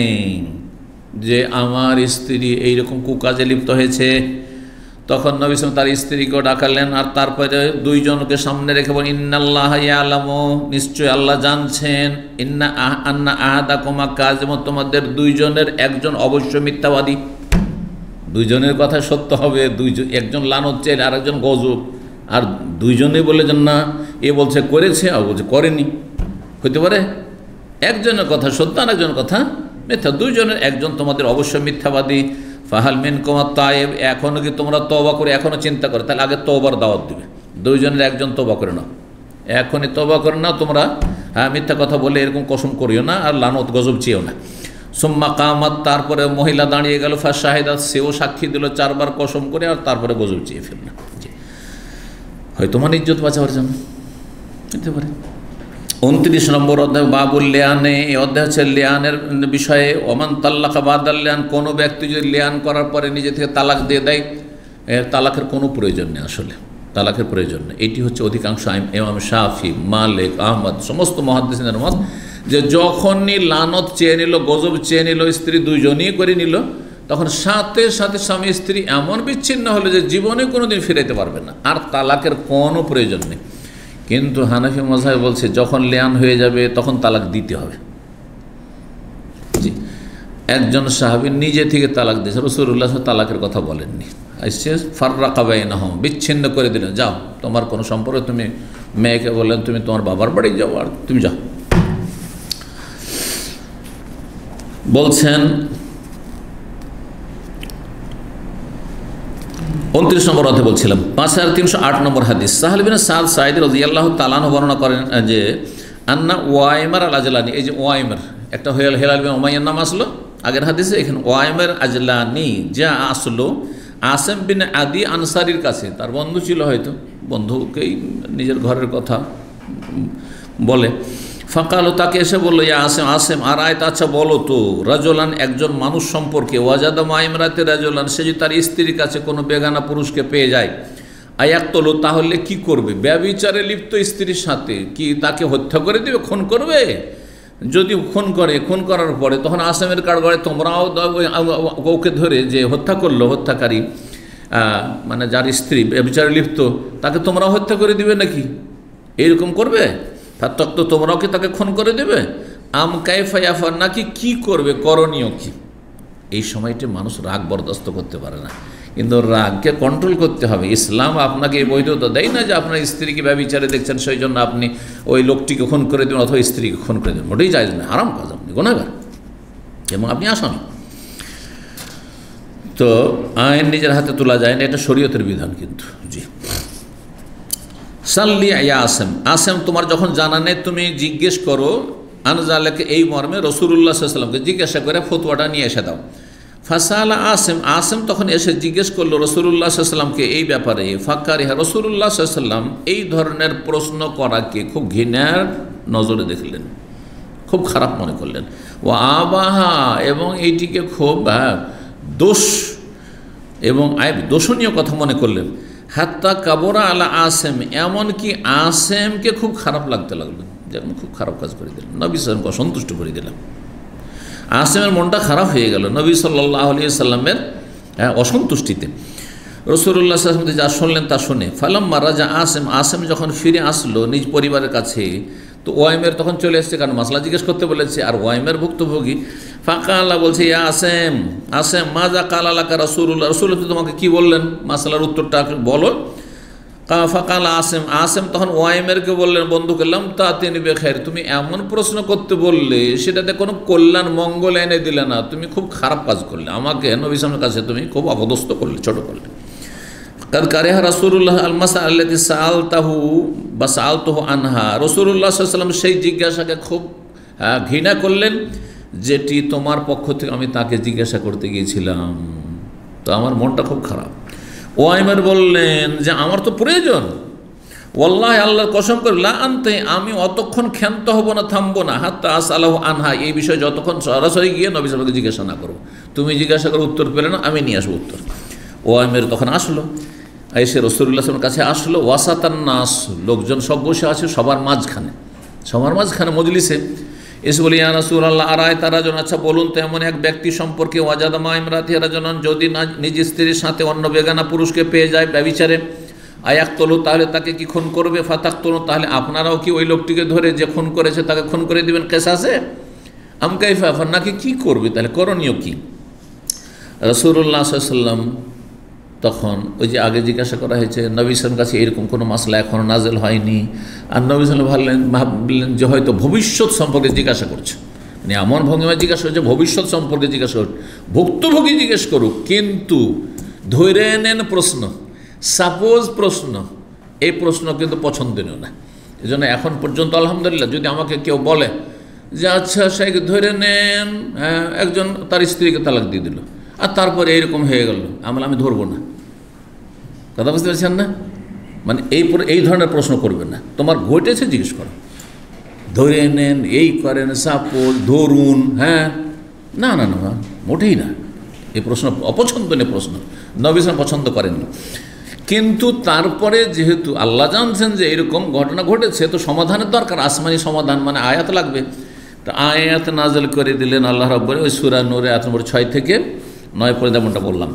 যে আমার স্ত্রী এইরকম কুকাজে লিপ্ত হয়েছে। তখন নবী সাল্লাল্লাহু আলাইহি ওয়াসাল্লাম তার স্ত্রীকেও ডাকালেন, আর তারপরে দুইজনকে সামনে রেখে বলেন, ইন্নাল্লাহা ইয়ালামু, নিশ্চয় আল্লাহ জানছেন, আন্না আহাদাকুমা কাযিম, তোমাদের দুইজনের একজন অবশ্য মিথ্যাবাদী। দুইজনের কথা সত্য হবে, একজন লানত চাইলে আর একজন গজব, আর দুইজনে বলেছেন না, এ বলছে করেছে আর বলছে করেনি, হতে পারে একজনের কথা সত্য আর একজনের কথা মিথ্যা, দুইজনের একজন তোমাদের অবশ্যই মিথ্যাবাদী। ফাহাল মিনকুম আত-তাইব, এখনও কি তোমরা তওবা করে এখনও চিন্তা করো? তাহলে আগে তওবার দাওয়াত দিবে, দুইজনের একজন তওবা করে নাও, এখনই তওবা করে নাও, তোমরা মিথ্যা কথা বলে এরকম কসম করিও না, আর লানত গজব চেয়েও না। সুম্মা কামাত, তারপরে মহিলা দাঁড়িয়ে গেল, ফাশাহিদাত, সেও সাক্ষী দিল 4 বার কসম করে, আর তারপরে গজব চেয়ে ফেলল, হয়তো তোমার ইজ্জত বাঁচাবার জন্য হতে পারে। 29 নম্বর অধ্যায় বাবুল লিয়ানে, এই অধ্যায় হচ্ছে লিয়ানের বিষয়ে। ওমান তাল্লাকা বাদাল লিয়ান, কোনো ব্যক্তি যদি লিয়ান করার পরে নিজে থেকে তালাক দিয়ে দেয়, তালাকের কোনো প্রয়োজন নেই, আসলে তালাকের প্রয়োজন নেই। এটি হচ্ছে অধিকাংশ ইমাম শাফি, মালিক, আহমদ, সমস্ত মুহাদ্দিসিনের মত, যে যখনই লানত চেয়ে নিল, গজব চেয়ে নিল, স্ত্রী দুইজনই করে নিল, তখন সাথে সাথে স্বামী স্ত্রী এমন বিচ্ছিন্ন হলো যে জীবনে কোনো দিন ফিরাইতে পারবে না, আর তালাকের কোনো প্রয়োজন নেই। কিন্তু হানাফি মাযহাব বলছে যখন লিয়ান হয়ে যাবে তখন তালাক দিতে হবে। জি, একজন সাহাবী নিজে থেকে তালাক দিয়েছে, রাসূলুল্লাহ তালাকের কথা বলেননি, আসছে ফাররাকা বাইনাহুম, বিচ্ছিন্ন করে দিলেন, যাও তোমার কোনো সম্পর্ক, তুমি মেয়েকে বললেন তুমি তোমার বাবার বাড়ি যাও, আর তুমি যাও। বলছেন 29 নম্বর অধ্যায় বলছিলাম, 5308 নম্বর হাদিস সাহল বিন সাদ সাঈদী রাদিয়াল্লাহু তাআলা আনহু বর্ণনা করেন যে আন্না ওয়াইমার আল-আজলানি, এই যে ওয়াইমার, একটা হেলাল বিন উমাইয়ার নাম আসলো আগের হাদিসে, এখানে ওয়াইমার আজলানি যা আসলো আসেম বিন আদি আনসারির কাছে, তার বন্ধু ছিল, হয়তো বন্ধুকেই নিজের ঘরের কথা বলে। ফাকালো, তাকে এসে বললো, ইয়া আসেম, আসেম আর আয়ত, আচ্ছা বলো তো, রাজুলান, একজন মানুষ সম্পর্কে, ওয়াজাদা মাইমরাতে রাজুলান, সে যদি তার স্ত্রীর কাছে কোনো বেগানা পুরুষকে পেয়ে যায়, আয়াক্তলো, তাহলে কি করবে? ব্যভিচারে লিপ্ত স্ত্রীর সাথে কি তাকে হত্যা করে দেবে, খুন করবে? যদি খুন করে, খুন করার পরে তখন আসামের কাঠগড়ায় তোমরাও ওকে ধরে যে হত্যা করলো, হত্যাকারী মানে যার স্ত্রী ব্যভিচারে লিপ্ত, তাকে তোমরাও হত্যা করে দিবে নাকি? এইরকম করবে? তো তোমরাও কি তাকে খুন করে দেবে? আম কাইফা ইয়াফাল, নাকি কি করবে, করণীয় কি? এই সময়টি মানুষ রাগ বরদাস্ত করতে পারে না, কিন্তু রাগকে কন্ট্রোল করতে হবে। ইসলাম আপনাকে এই বৈধতা দেয় না যে আপনার স্ত্রীকে ব্যভিচারে দেখছেন সেই জন্য আপনি ওই লোকটিকে খুন করে দেবেন অথবা স্ত্রীকে খুন করে দেবেন, ওটাই জায়েজ না, হারাম কাজ, আপনি গুনাহগার এবং আপনি আসামি। তো আইন নিজের হাতে তোলা যায় না, এটা শরীয়তের বিধান কিন্তু। জি, সাল্লি ইয়া আসেম, আসেম তোমার যখন জানা নেই তুমি জিজ্ঞেস করো, আনজালাকে, এই মর্মে রাসূলুল্লাহ সাল্লাল্লাহু আলাইহি ওয়াসাল্লামকে জিজ্ঞাসা করে ফতোয়াটা নিয়ে এসে দাও। ফাসালা আসেম, আসেম তখন এসে জিজ্ঞেস করলো রাসূলুল্লাহ সাল্লাল্লাহু আলাইহি ওয়াসাল্লামকে এই ব্যাপারে। ফাকারিহা, রাসূলুল্লাহ সাল্লাল্লাহু আলাইহি ওয়াসাল্লাম এই ধরনের প্রশ্ন করাকে খুব ঘৃণার নজরে দেখলেন, খুব খারাপ মনে করলেন। ও আবাহা, এবং এইটিকে খুব দোষ এবং দোষণীয় কথা মনে করলেন। হাত্তা কাবরা আলা আসেম, এমনকি আসেমকে খুব খারাপ লাগতে লাগলো, যেমন খুব খারাপ কাজ করে দিলাম, নবী সাল্লামকে অসন্তুষ্ট করে দিলাম। আসেমের মনটা খারাপ হয়ে গেল নবী সাল্লাল্লাহু আলাইহি সাল্লামের অসন্তুষ্টিতে। রাসূলুল্লাহ সাল্লাল্লাহু আলাইহি ওয়াসাল্লাম যা শুনলেন তা শুনে ফালাম্মা রাজা আসেম যখন ফিরে আসলো নিজ পরিবারের কাছে, তো ওয়াইমের তখন চলে এসছে, কারণ মাসলা জিজ্ঞেস করতে বলেছে, আর ওয়াইমের ভুক্তভোগী। ফাঁকা বলছে, ইয়া আসেম মাজা কাল আলাকা রাসূলুল্লাহ, রাসূলুল্লাহ তোমাকে কি বললেন, মাসলার উত্তরটা বলো। ফাঁকাল আসেম তখন ওয়াইমেরকে বললেন, বন্ধু করলাম তা তিনি বেখায়ের, তুমি এমন প্রশ্ন করতে বললে সেটাতে কোনো কল্যাণ মঙ্গল এনে দিলে না, তুমি খুব খারাপ কাজ করলে, আমাকে নবী সাল্লাল্লাহু আলাইহি ওয়াসাল্লামের কাছে তুমি খুব অপদস্থ করলে, ছোট করলে। কাদ কারিহা রাসূলুল্লাহ আল মাসআলা আল্লাতী সাআলতাহু বা সাআলতুহু আনহা, রাসূলুল্লাহ সাল্লাল্লাহু আলাইহি ওয়াসাল্লাম সেই জিজ্ঞাসাকে খুব ঘৃণা করলেন যেটি তোমার পক্ষ থেকে আমি তাকে জিজ্ঞাসা করতে গিয়েছিলাম, তো আমার মনটা খুব খারাপ। ওয়াইমের বললেন যে আমার তো প্রয়োজন, ওয়াল্লাহি আল্লাহর কসম করে, লা আনতে আমি অতক্ষণ ক্ষান্ত হব না, থামবো না, হাত্তা আসআলাহু আনহা, এই বিষয়ে যতক্ষণ সরাসরি গিয়ে নবী সাল্লাল্লাহু আলাইহি ওয়াসাল্লামকে জিজ্ঞাসা না করো, তুমি জিজ্ঞাসা করে উত্তর পেলে না, আমি নিয়ে আসবো উত্তর। ওয়াইমের তখন আসলো, এসে রাসূলুল্লাহ সাল্লাল্লাহু আলাইহি ওয়াসাল্লামের কাছে আসলো, ওয়াসাতান নাস, লোকজন সব বসে আছে সবার মাঝখানে মজলিসে, এসে বলি, ইয়া রাসূলুল্লাহ আরায় তারা জন, আচ্ছা বলুন তো এমন এক ব্যক্তি সম্পর্কে, ওয়াজাদা মা ইমরাতিহি রাজুলান, যদি নিজ স্ত্রীর সাথে অন্য বেগানা পুরুষকে পেয়ে যায় ব্যভিচারে, আয়াকতুলু, তাহলে তাকে কি খুন করবে, ফাতাকতুলু, তাহলে আপনারাও কি ওই লোকটিকে ধরে যে খুন করেছে তাকে খুন করে দিবেন কিসাসে, আম কাইফা, নাকি কি করবে, তাহলে করণীয় কি। রাসূলুল্লাহ সাল্লাল্লাহু আলাইহি ওয়াসাল্লাম তখন ওই যে আগে জিজ্ঞাসা করা হয়েছে, নবী সাল্লাল্লাহু আলাইহি ওয়াসাল্লাম কাছে এরকম কোনো মাসলা এখনও নাজেল হয়নি, আর নবী সাল্লাল্লাহু আলাইহি ওয়াসাল্লাম ভাবলেন যে হয়তো ভবিষ্যৎ সম্পর্কে জিজ্ঞাসা করছে, মানে এমন ভঙ্গিমায় জিজ্ঞাসা করছে ভবিষ্যৎ সম্পর্কে জিজ্ঞাসা করছে, ভুক্তভোগী জিজ্ঞেস করুক, কিন্তু ধরে নেন প্রশ্ন, সাপোজ প্রশ্ন, এই প্রশ্ন কিন্তু পছন্দনীয় না। এই জন্য এখন পর্যন্ত আলহামদুলিল্লাহ যদি আমাকে কেউ বলে যে আচ্ছা সেই ধরে নেন একজন তার স্ত্রীকে তালাক দিয়ে দিল আর তারপরে এইরকম হয়ে গেল, আমি ধরবো না, কথা বুঝতে পারছেন না, মানে এই ধরনের প্রশ্ন করবে না, তোমার ঘটেছে জিজ্ঞেস করো, ধরে নেন, এই করেন, সাপোজ, ধরুন, না না না, মোটেই না, এই প্রশ্ন অপছন্দনীয় প্রশ্ন, নবী সাল্লাল্লাহু আলাইহি ওয়াসাল্লাম পছন্দ করেননি। কিন্তু তারপরে যেহেতু আল্লাহ জানছেন যে এরকম ঘটনা ঘটেছে, তো সমাধানের দরকার, আসমানি সমাধান, মানে আয়াত লাগবে, তো আয়াত নাযিল করে দিলেন আল্লাহ রাব্বুল ওই সূরা নূরে আয়াত নম্বর 6 থেকে 9 পর্যন্ত, যেমনটা বললাম।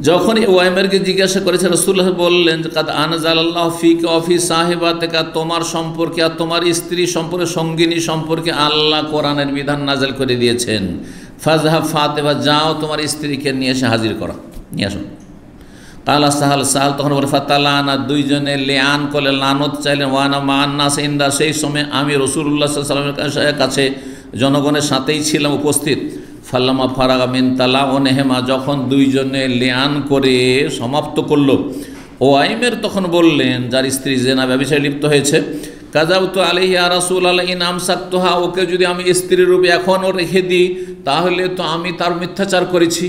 যখন এই ওয়াইমেরকে জিজ্ঞাসা করেছে, রাসূলুল্লাহ বললেন যে কাদ আনজালাল্লাহু ফিকা ওয়া ফি সাহিবাতিকা, তোমার সম্পর্কে আর তোমার স্ত্রী সম্পর্কে, সঙ্গিনী সম্পর্কে আল্লাহ কোরআনের বিধান নাযিল করে দিয়েছেন, ফাযহাব ফাতিমা, যাও তোমার স্ত্রীকে নিয়ে এসে হাজির করো, নিয়ে আসো। কালা সাহাল তখন বলে, ফাতালানা, দুইজনে লিআন করলেন, লানত চাইলেন, ওয়ানা মান নাস ইনদা, সেই সময় আমি রাসূলুল্লাহ সাল্লাল্লাহু আলাইহি ওয়াসাল্লামের কাছে জনগণের সাথেই ছিলাম উপস্থিত। ফাল্লামা ফারাগা মিন তালা ও নেহেমা, যখন দুইজনে লিআন করে সমাপ্ত করলো, ওয়াইমের তখন বললেন, যার স্ত্রী জেনা ব্যভিচারে লিপ্ত হয়েছে, কাযাবতু আলাইহি ইয়া রাসূলুল্লাহ ইন আমসাকতুহা, ওকে যদি আমি স্ত্রীর রূপে এখনও রেখে দিই তাহলে তো আমি তার মিথ্যাচার করেছি,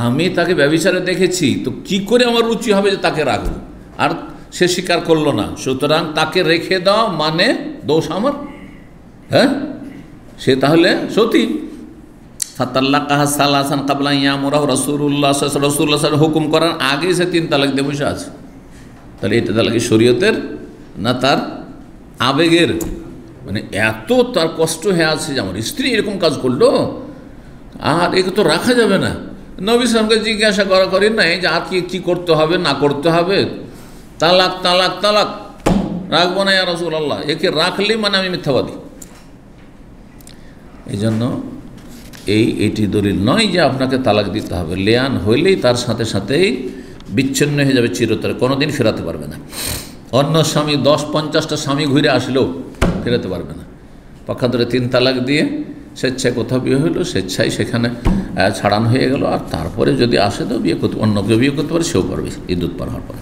আমি তাকে ব্যভিচারে দেখেছি, তো কি করে আমার রুচি হবে যে তাকে রাখব, আর সে স্বীকার করলো না, সুতরাং তাকে রেখে দাও মানে দোষ আমার, সে তাহলে সতী। ফাতাল্লাকাহা সালাসান কাবলা ইয়ামুরাহু রাসূলুল্লাহ সাল্লাল্লাহু আলাইহি ওয়াসাল্লাম, হুকুম করার আগেই সে 3 তালাক দিয়ে বসে আছে, তাহলে এটা তাহলে কি শরীয়তের না তার আবেগের, মানে এত তার কষ্ট হয়ে আছে যে আমার স্ত্রী এরকম কাজ করলো, আর একে তো রাখা যাবে না। নবী সাল্লাল্লাহু আলাইহি ওয়াসাল্লামকে জিজ্ঞাসা করি নাই যে আর কি করতে হবে না করতে হবে, তালাক তালাক তালাক, রাখবো না ইয়া রাসূলুল্লাহ, একে রাখলে মানে আমি মিথ্যাবাদী। এই জন্য এটি দলিল নয় যে আপনাকে তালাক দিতে হবে, লিআন হইলেই তার সাথে সাথেই বিচ্ছিন্ন হয়ে যাবে চিরতরে, কোনোদিন ফেরাতে পারবে না। অন্য স্বামী 10-50টা স্বামী ঘুরে আসলেও ফেরাতে পারবে না, পক্ষান্তরে 3 তালাক দিয়ে স্বেচ্ছায় কোথাও বিয়ে হইলো, স্বেচ্ছায় সেখানে ছাড়ানো হয়ে গেল, আর তারপরে যদি আসে তো বিয়ে করতে, অন্য কেউ বিয়ে করতে পারে, সেও পারবে ইদ্যুৎ পার হওয়ার পরে।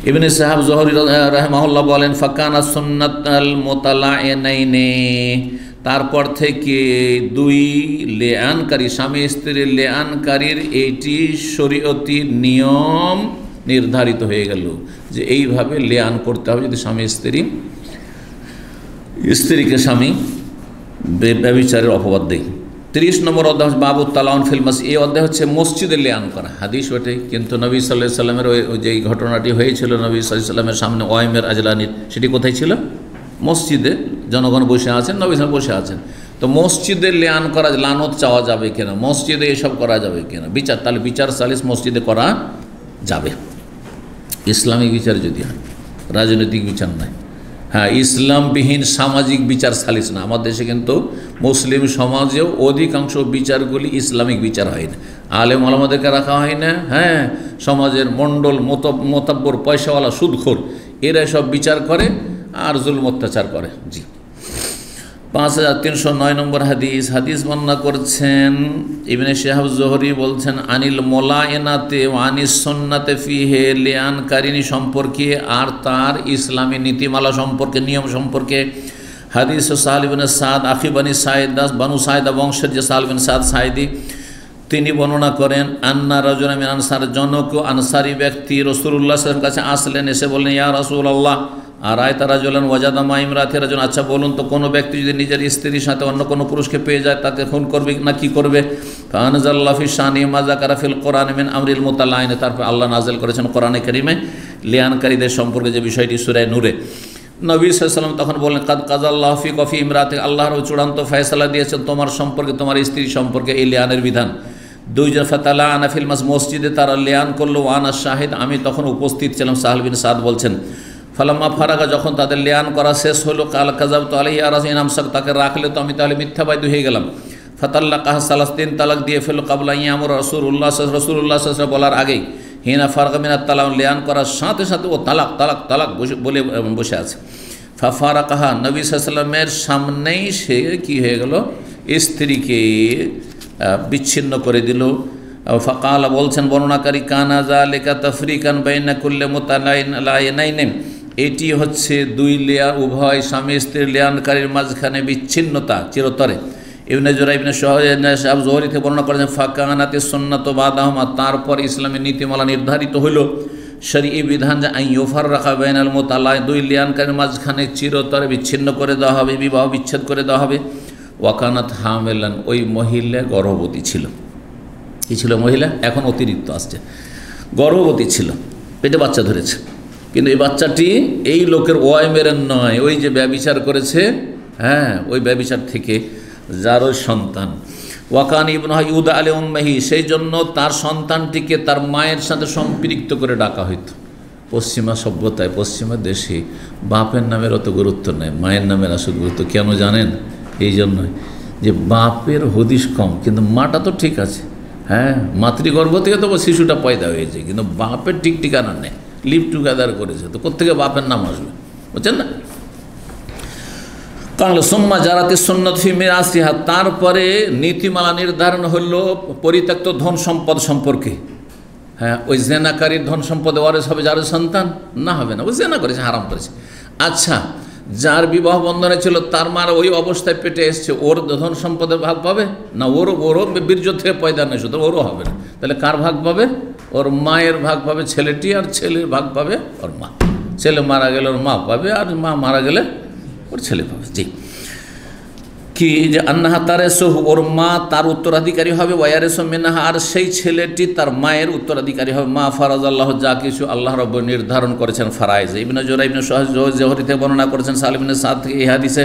ইবনে সাহাব জোহরি রাহিমাহুল্লাহ বলেন, ফাকানা সুন্নাতাল মুতালাইনাইনি, তারপর থেকে 2 লেআনকারী, স্বামী স্ত্রীর লেআনকারীর এটি শরীয়তি নিয়ম নির্ধারিত হয়ে গেল যে এইভাবে লেআন করতে হবে, যদি স্বামী স্ত্রীকে স্বামী ব্যভিচারের অপবাদ দেয়। 30 নম্বর অধ্যায় বাবু তালাউন ফিল মাসজিদ। এই অধ্যায় হচ্ছে মসজিদে লিয়ান করা। হাদিস ওঠে, কিন্তু নবী সাল্লাল্লাহু আলাইহি সাল্লামের ওই যে ঘটনাটি হয়েছিল নবী সাল্লাল্লাহু আলাইহি সাল্লামের সামনে ওয়াইমের আজলানির, সেটি কোথায় ছিল? মসজিদে। জনগণ বসে আছেন, নবী সাল্লাল্লাহু বসে আছেন। তো মসজিদে লিয়ান করা, লানত চাওয়া যাবে কিনা, মসজিদে এসব করা যাবে কিনা, বিচার, তাহলে বিচার সালিস মসজিদে করা যাবে, ইসলামিক বিচার যদি হয়, রাজনৈতিক বিচার নয়। হ্যাঁ, ইসলামবিহীন সামাজিক বিচার সালিস না। আমার দেশে কিন্তু মুসলিম সমাজেও অধিকাংশ বিচারগুলি ইসলামিক বিচার হয় না, আলেম ওলামাদেরকে রাখা হয় না। হ্যাঁ, সমাজের মণ্ডল মোতাব্বর পয়সাওয়ালা সুদখোর এরা সব বিচার করে আর জুলম অত্যাচার করে। জি, 5309 নম্বর হাদিস বর্ণনা করছেন ইবনে শিহাব জোহরি, বলছেন আনিল মোলায়েনাতে আনিস সুন্নাতে ফিহে লিয়ানকারিনী সম্পর্কে আর তার ইসলামী নীতিমালা সম্পর্কে, নিয়ম সম্পর্কে। হাদিস সাহাল ইবনে সাদ আখি বানি সাইদা, বানু সাইদা বংশের যে সাহাল ইবনে সাদ সাইদি, তিনি বর্ণনা করেন আন্না রাজুলান মিন আনসার, জনক আনসারি ব্যক্তি রাসূলুল্লাহ সাল্লাল্লাহু আলাইহি ওয়াসাল্লামের কাছে আসলেন, এসে বললেন ইয়া রাসূলুল্লাহ আর আয়তা রাজুলান ওয়াজাদা মা ইমরাতি রাজুলান, আচ্ছা বলুন তো কোনো ব্যক্তি যদি নিজের স্ত্রীর সাথে অন্য কোনো পুরুষকে পেয়ে যায় তাকে খুন করবে না কি করবে? ফানজাল্লাহু ফি শানি মা যাকারা ফিল কোরআন মিন আমরিল মুতালাইন, তারপর আল্লাহ নাযিল করেছেন কোরআনে কারীমে লিয়ানকারীদের সম্পর্কে যে বিষয়টি সূরা নূরে। নবী সাল্লাল্লাহু আলাইহি ওয়াসাল্লাম তখন বললেন কাদ কাযাল্লাহু ফি কফি ইমরাতি, আল্লাহর চূড়ান্ত ফয়সালা দিয়েছেন তোমার সম্পর্কে, তোমার স্ত্রী সম্পর্কে এই লিয়ানের বিধান। দুইজন ফাতালা আনাফিল মসজিদে তারা লিয়ান করলো, ওয়ানা শাহিদ, আমি তখন উপস্থিত ছিলাম। সাহাল বিন সাদ বলছেন ফালাম্মা ফারাগা, যখন তাদের লিয়ান করা শেষ হলো, কাল কাযাবতু আলাইহি আরাসিন আমসাক, তাকে রাখলে তো আমি তাহলে মিথ্যাবাদী হয়ে গেলাম। ফাতাল্লাকাহা সালাস, 3 তালাক দিয়ে ফেললো। কাবলা ইয়ামুর রাসূলুল্লাহ সাল্লাল্লাহু বলার আগেই, হিনা ফারাগা মিনাত তালাক, লিয়ান করার সাথে সাথে ও তালাক তালাক তালাক বলে বসে আছে। ফারাকাহা, নবী সাল্লাল্লাহু আলাইহি ওয়াসাল্লামের সামনেই সে কি হয়ে গেল, স্ত্রীকে বিচ্ছিন্ন করে দিল। ফাকালা, বলছেন বর্ণনাকারী, কানা যালিকা তাফরিকান বাইনা কুল্লি মুতালাইনাইন, এটি হচ্ছে দুই লিয়ান, উভয় স্বামী স্ত্রীর লিয়ানকারীর মাঝখানে বিচ্ছিন্নতা চিরতরে। ইবনে জুরাইর ইবনে শাহাব জোহরিতে বর্ণনা করেছেন ফাকানাতিস সুন্নাতু বাদাহুমা, তারপর ইসলামের নীতিমালা নির্ধারিত হইল, শরঈ বিধান, যে আন ইউফাররাকা বাইনাল মুতালাইন, দুই লিয়ানকারীর মাঝখানে চিরতরে বিচ্ছিন্ন করে দেওয়া হবে, বিবাহ বিচ্ছেদ করে দেওয়া হবে। ওয়াকানাত হামেলান, ওই মহিলা গর্ভবতী ছিল। কী ছিল মহিলা? এখন অতিরিক্ত আসছে, গর্ভবতী ছিল, পেটে বাচ্চা ধরেছে। কিন্তু এই বাচ্চাটি এই লোকের ওয়াইমের নয়, ওই যে ব্যভিচার করেছে, হ্যাঁ, ওই ব্যভিচার থেকে যার ওই সন্তান। ওয়াকান ইবনু ইউদা আলী উম্মাহি, সেই জন্য তার সন্তানটিকে তার মায়ের সাথে সম্পৃক্ত করে ডাকা হইতো। পশ্চিমা সভ্যতায়, পশ্চিমা দেশে বাপের নামের অত গুরুত্ব নেই, মায়ের নামের আসল গুরুত্ব। কেন জানেন? এই জন্যই যে বাপের হদিশ কম, কিন্তু মাটা তো ঠিক আছে। হ্যাঁ, মাতৃগর্ভ থেকে তো শিশুটা পয়দা হয়েছে, কিন্তু বাপের ঠিক ঠিকানা নেই, লিভ টুগেদার করেছে, তো কোত্থেকে বাপের নাম আসবে? বুঝছেন না? কারণ সুম্মা জারাতি সুন্নাত ফি মিরাসিহা, তারপরে নীতিমালা নির্ধারণ হইল পরিত্যক্ত ধন সম্পদ সম্পর্কে। হ্যাঁ, ওই জেনাকারীর ধন সম্পদে ওয়ারিস হবে যার সন্তান? না, হবে না, ওই জেনা করেছে, হারাম করেছে। আচ্ছা, যার বিবাহ বন্ধনে ছিল তার মার ওই অবস্থায় পেটে এসছে, ওর ধন সম্পদের ভাগ পাবে না? ওরও বীর্য থেকে পয়দা নেই, সুতরাং ওরও হবে না। তাহলে কার ভাগ পাবে? ওর মায়ের ভাগ পাবে ছেলেটি, আর ছেলের ভাগ পাবে ওর মা। ছেলে মারা গেলে ওর মা পাবে, আর মা মারা গেলে ওর ছেলে পাবে। জি, কি যে আন্নাহা তারেসহ, ওর মা তার উত্তরাধিকারী হবে, ওয়ারিসু মিনহা, আর সেই ছেলেটি তার মায়ের উত্তরাধিকারী হবে। মা ফারাজাল্লাহ, যা কিছু আল্লাহ রাব্বুল নির্ধারণ করেছেন ফারাইজ। ইবনে জুরাইর ইবনে শাহাব জোহরিতে বর্ণনা করেছেন সালিম ইবনে সাদ থেকে এই হাদিসে,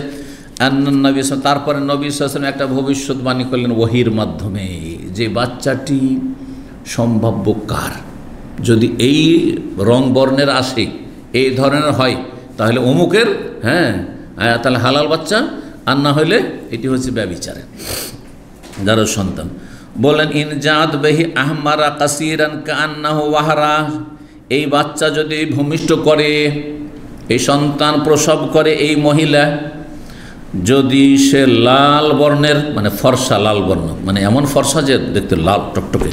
আন্নান নবী, তারপরে নবী সাল্লাল্লাহু আলাইহি ওয়াসাল্লাম একটা ভবিষ্যৎবাণী করলেন ওহীর মাধ্যমে, যে বাচ্চাটি সম্ভাব্য কার, যদি এই রং বর্ণের আসে, এই ধরনের হয়, তাহলে অমুকের, হ্যাঁ, তাহলে হালাল বাচ্চা, আর না হইলে এটি হচ্ছে ব্যভিচারের যার সন্তান। বলেন ইনজাত বেহি আহমারা কাসিরান কান্নাহু ওয়াহরা, এই বাচ্চা যদি ভূমিষ্ঠ করে, এই সন্তান প্রসব করে এই মহিলা, যদি সে লাল বর্ণের, মানে ফর্সা লাল বর্ণ, মানে এমন ফর্সা যে দেখতে লাল টকটকে,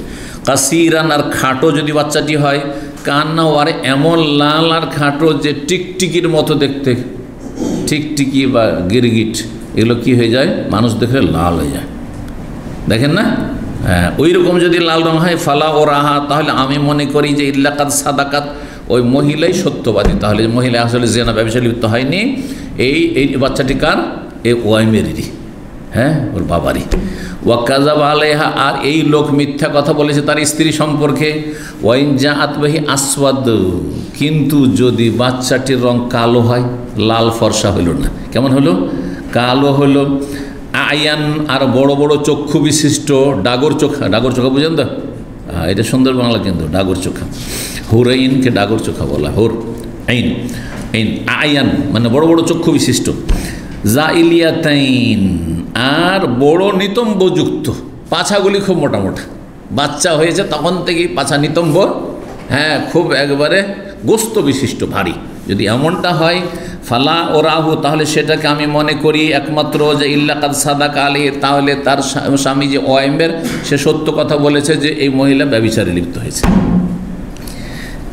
কাসিরান আর খাটো যদি বাচ্চাটি হয়, কান্না, আর এমন লাল আর খাটো যে টিকটিকির মতো দেখতে, টিকটিকি বা গিরগিট, এগুলো কি হয়ে যায়, মানুষ দেখে লাল হয়ে যায়, দেখেন না? হ্যাঁ, ওই রকম যদি লাল রং হয়, ফালা ও রাহা, তাহলে আমি মনে করি যে ইল্লাকাত সাদাকাত, ওই মহিলাই সত্যবাদী, তাহলে মহিলা আসলে জেনা ব্যবসা লিপ্ত হয়নি। এই বাচ্চাটি কার? এ ওয়াইমেরই, হ্যাঁ, ওর বাবারই। ওয়াকাযাবা আলাইহা, আর এই লোক মিথ্যা কথা বলেছে তার স্ত্রী সম্পর্কে। ওয়াইন জাআত বিহি আসওয়াদ, কিন্তু যদি বাচ্চাটির রং কালো হয়, লাল ফর্সা হইল না, কেমন হলো? কালো হলো। আয়ান, আর বড় বড় চক্ষু বিশিষ্ট, ডাগর চোখা, ডাগর চোখা বুঝেন তো? এটা সুন্দর বাংলা কিন্তু, ডাগর চোখা। হুরাইনকে ডাগর চোখা বলা, হুর আইন আইন। আয়ান মানে বড় বড় চক্ষু বিশিষ্ট। জাইলিয়াতাইন, আর বড় নিতম্বযুক্ত, পাছাগুলি খুব মোটা মোটা, বাচ্চা হয়েছে তখন থেকেই পাছা নিতম্ব, হ্যাঁ, খুব একবারে গোস্ত বিশিষ্ট, ভারী। যদি এমনটা হয়, ফালা ও রাহু, তাহলে সেটাকে আমি মনে করি একমাত্র যে ইল্লাকাদ সাদাকা আলী, তাহলে তার স্বামী যে ওয়াইমের, সে সত্য কথা বলেছে যে এই মহিলা ব্যভিচারে লিপ্ত হয়েছে।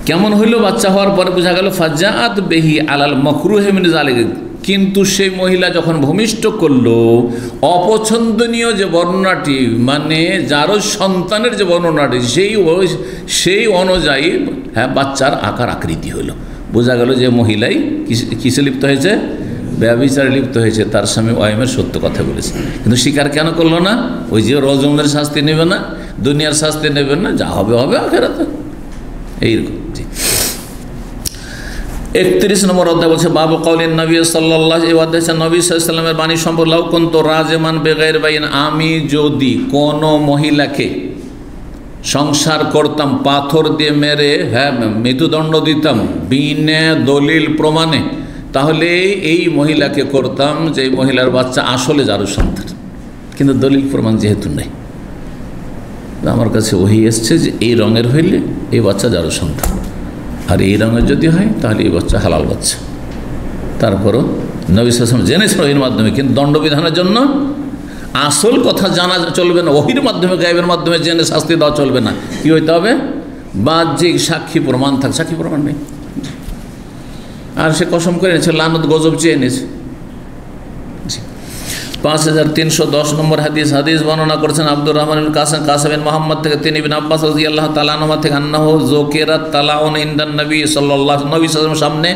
কেমন হইল? বাচ্চা হওয়ার পরে বোঝা গেল ফাজাআত বিহি আলাল মাকরুহি মিন যালিক, কিন্তু সেই মহিলা যখন ভূমিষ্ঠ করলো, অপছন্দনীয় যে বর্ণনাটি, মানে যারও সন্তানের যে বর্ণনাটি, সেই অনুযায়ী হ্যাঁ বাচ্চার আকার আকৃতি হলো। বোঝা গেল যে মহিলাই কিসে লিপ্ত হয়েছে? ব্যভিচারে লিপ্ত হয়েছে, তার স্বামী ওয়াইমের সত্য কথা বলেছে। কিন্তু স্বীকার কেন করলো না? ওই যে রজমের শাস্তি নেবে না, দুনিয়ার শাস্তি নেবে না, যা হবে হবে আখিরাতে, এইরকম। 31 নম্বর অধ্যায় বলছে বাবু কওলিন নবী সাল্লাল্লাহু, এই অধ্যায় নবী সাল্লাল্লাহু আলাইহি ওয়াসাল্লামের বাণী সম্পর্কে, লাউ কুনতু রাজিমান বিগাইরি বাইন, আমি যদি কোনো মহিলাকে সংসার করতাম, পাথর দিয়ে মেরে হ্যাঁ মৃত্যুদণ্ড দিতাম, বিনা দলিল প্রমাণে, তাহলে এই মহিলাকে করতাম যে এই মহিলার বাচ্চা আসলে যারও সন্তান, কিন্তু দলিল প্রমাণ যেহেতু নেই, আমার কাছে ওহী এসছে যে এই রঙের হইলে এই বাচ্চা যারও সন্তান, আর এই রঙের যদি হয় তাহলে এই বাচ্চা হালাল বাচ্চা। তারপরও নবী সাল্লাল্লাহু আলাইহি ওয়াসাল্লাম জেনেছেন ওহির মাধ্যমে, কিন্তু দণ্ডবিধানের জন্য আসল কথা জানা চলবে না, ওহির মাধ্যমে, গায়েবের মাধ্যমে জেনে শাস্তি দেওয়া চলবে না। কী হইতে হবে? বাহ্যিক সাক্ষী প্রমাণ থাক, সাক্ষী প্রমাণ নেই। আর সে কসম করে এনেছে, লানত গজব চেয়ে এনেছে। 5310 নম্বর হাদিস, হাদিস বর্ণনা করেছেন আব্দুর রহমান বিন কাসিম বিন মুহাম্মদ থেকে, তিনি বিন আব্বাস রাদিয়াল্লাহু তাআলা আনহুমা থেকে, আন্নাহু যুকিরাত তালাউন ইনদান নবী সাল্লাল্লাহু আলাইহি ওয়াসাল্লামের সামনে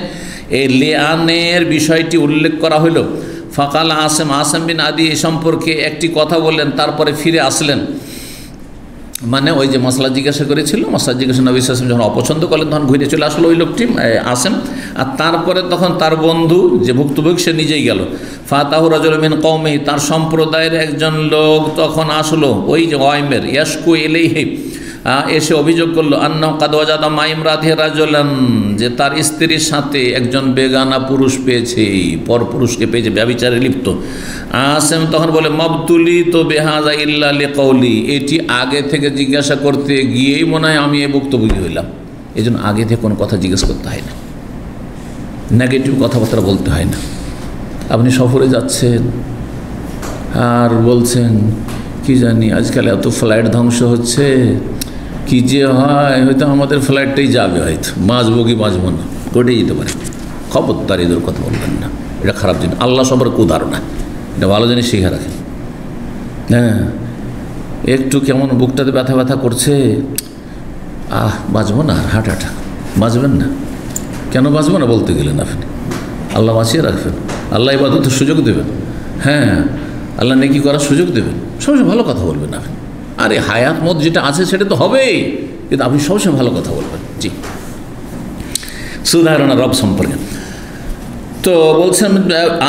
এই লিআনের বিষয়টি উল্লেখ করা হইল। ফাকাল আসেম বিন আদি এই সম্পর্কে একটি কথা বললেন, তারপরে ফিরে আসলেন। মানে ওই যে মশলা জিজ্ঞাসা করেছিল, মশলা জিজ্ঞাসা নবী সাল্লাল্লাহু আলাইহি ওয়াসাল্লাম যখন অপছন্দ করলেন, তখন ঘুরে চলে আসলো ওই লোকটি আসেম। আর তারপরে তখন তার বন্ধু যে ভুক্তভোগী, সে নিজেই গেল। ফাতাহু রাজুলুম মিন কওমিহি, তার সম্প্রদায়ের একজন লোক তখন আসলো, ওই যে ওয়াইমের, ইয়াশকু ইলাইহি, এসে অভিযোগ করলো, আন্নাহু কাদ ওয়াজাদা মা ইমরাতিহি রাজুলান, যে তার স্ত্রীর সাথে একজন বেগানা পুরুষ পেয়েছে, পর পুরুষকে পেয়েছে, ব্যভিচারে লিপ্ত। আসেম তখন বলে, মাবতুলি তো বেহাজা ইল্লা লিকাউলি, এটি আগে থেকে জিজ্ঞাসা করতে গিয়েই মনে হয় আমি ভুক্তভোগী হইলাম। এই জন্য আগে থেকে কোনো কথা জিজ্ঞেস করতে হয় না, নেগেটিভ কথাবার্তা বলতে হয় না। আপনি সফরে যাচ্ছেন আর বলছেন, কি জানি আজকাল এত ফ্লাইট ধ্বংস হচ্ছে, কি যে হয়, হয়তো আমাদের ফ্লাইটটাই যাবে, হয়তো বাঁচবো কি বাঁচবো না, ঘটেই যেতে পারে। খবরদার এদের কথা বলবেন না, এটা খারাপ জিনিস। আল্লাহ সবার উদাহরণ, এটা ভালো জিনিস শিখে রাখেন। হ্যাঁ, একটু কেমন বুকটাতে ব্যথা ব্যথা করছে, বাঁচবো না, হাঁট বাঁচবেন না। কেন বাঁচবো না বলতে গেলেন আপনি? আল্লাহ বাঁচিয়ে রাখবেন, আল্লাহ ইবাদতের সুযোগ দেবেন, হ্যাঁ আল্লাহ নেকি করার সুযোগ দেবেন, সবসময় ভালো কথা বলবেন আপনি। আরে হায়াত মত যেটা আছে সেটা তো হবেই, কিন্তু আপনি সবসময় ভালো কথা বলবেন। জি, সুধারণা রব সম্পর্কে। তো বলছেন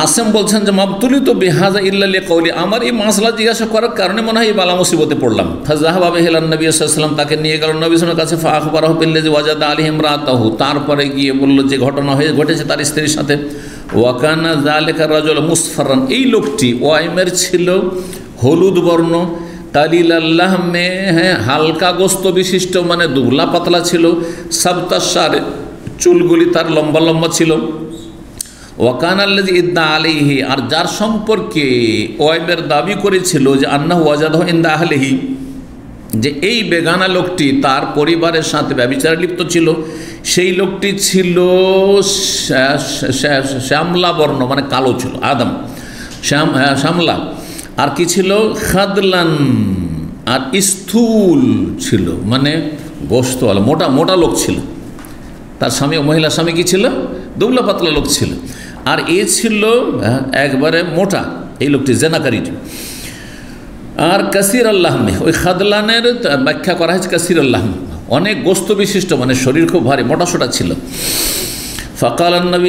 আসেম বলছেন যে মাবতুলি তো বিহাজা ইল্লা লিকাউলি, আমার এই মাসলা জিজ্ঞাসা করার কারণে মনে হয় এই বালা মুসিবতে পড়লাম। ফাযাহাবা বিহি ইলা নবী সাল্লাল্লাহু আলাইহি ওয়াসাল্লাম, তাকে নিয়ে গেল নবী সাল্লাল্লাহু আলাইহি ওয়াসাল্লামের কাছে। ফাআখবারাহু বিল্লাযী ওয়াজাদা আলাইহি ইমরাতাহু, তারপরে গিয়ে বলল যে ঘটনা ঘটেছে তার স্ত্রীর সাথে। ওয়া কানা যালিকা রাজুল মুসফাররান, এই লোকটি ওয়াইমের ছিল, হলুদ বর্ণ, কালিলাল লাহমে, হ্যাঁ হালকা গোস্ত বিশিষ্ট, মানে দুবলা পাতলা ছিল। সাবতাশার, চুলগুলি তার লম্বা লম্বা ছিল। ওয়াকানাল্লাযী ইদ্দা আলাইহি, আর যার সম্পর্কে ওয়াইমের দাবি করেছিল যে আন্নাহু ওয়াজাদাহু ইনদা আহলিহি, যে এই বেগানা লোকটি তার পরিবারের সাথে ব্যভিচারে লিপ্ত ছিল, সেই লোকটি ছিল শ্যামলা বর্ণ, মানে কালো ছিল, আদম শ্যামলা। আর কি ছিল? খাদলান, আর স্থূল ছিল, মানে গোশতওয়ালা, মোটা মোটা লোক ছিল। তার স্বামী, মহিলার স্বামী কি ছিল? দুবলা পাতলা লোক ছিল। আর এ ছিল একবারে মোটা, এই লোকটি জেনাকারীটি। আর কাসির আল্লাহ, ওই খাদলানের ব্যাখ্যা করা হয়েছে কাসির আল্লাহ, অনেক গোস্ত বিশিষ্ট, মানে শরীর খুব ভারী মোটাসোটা ছিল। ফকাল নবী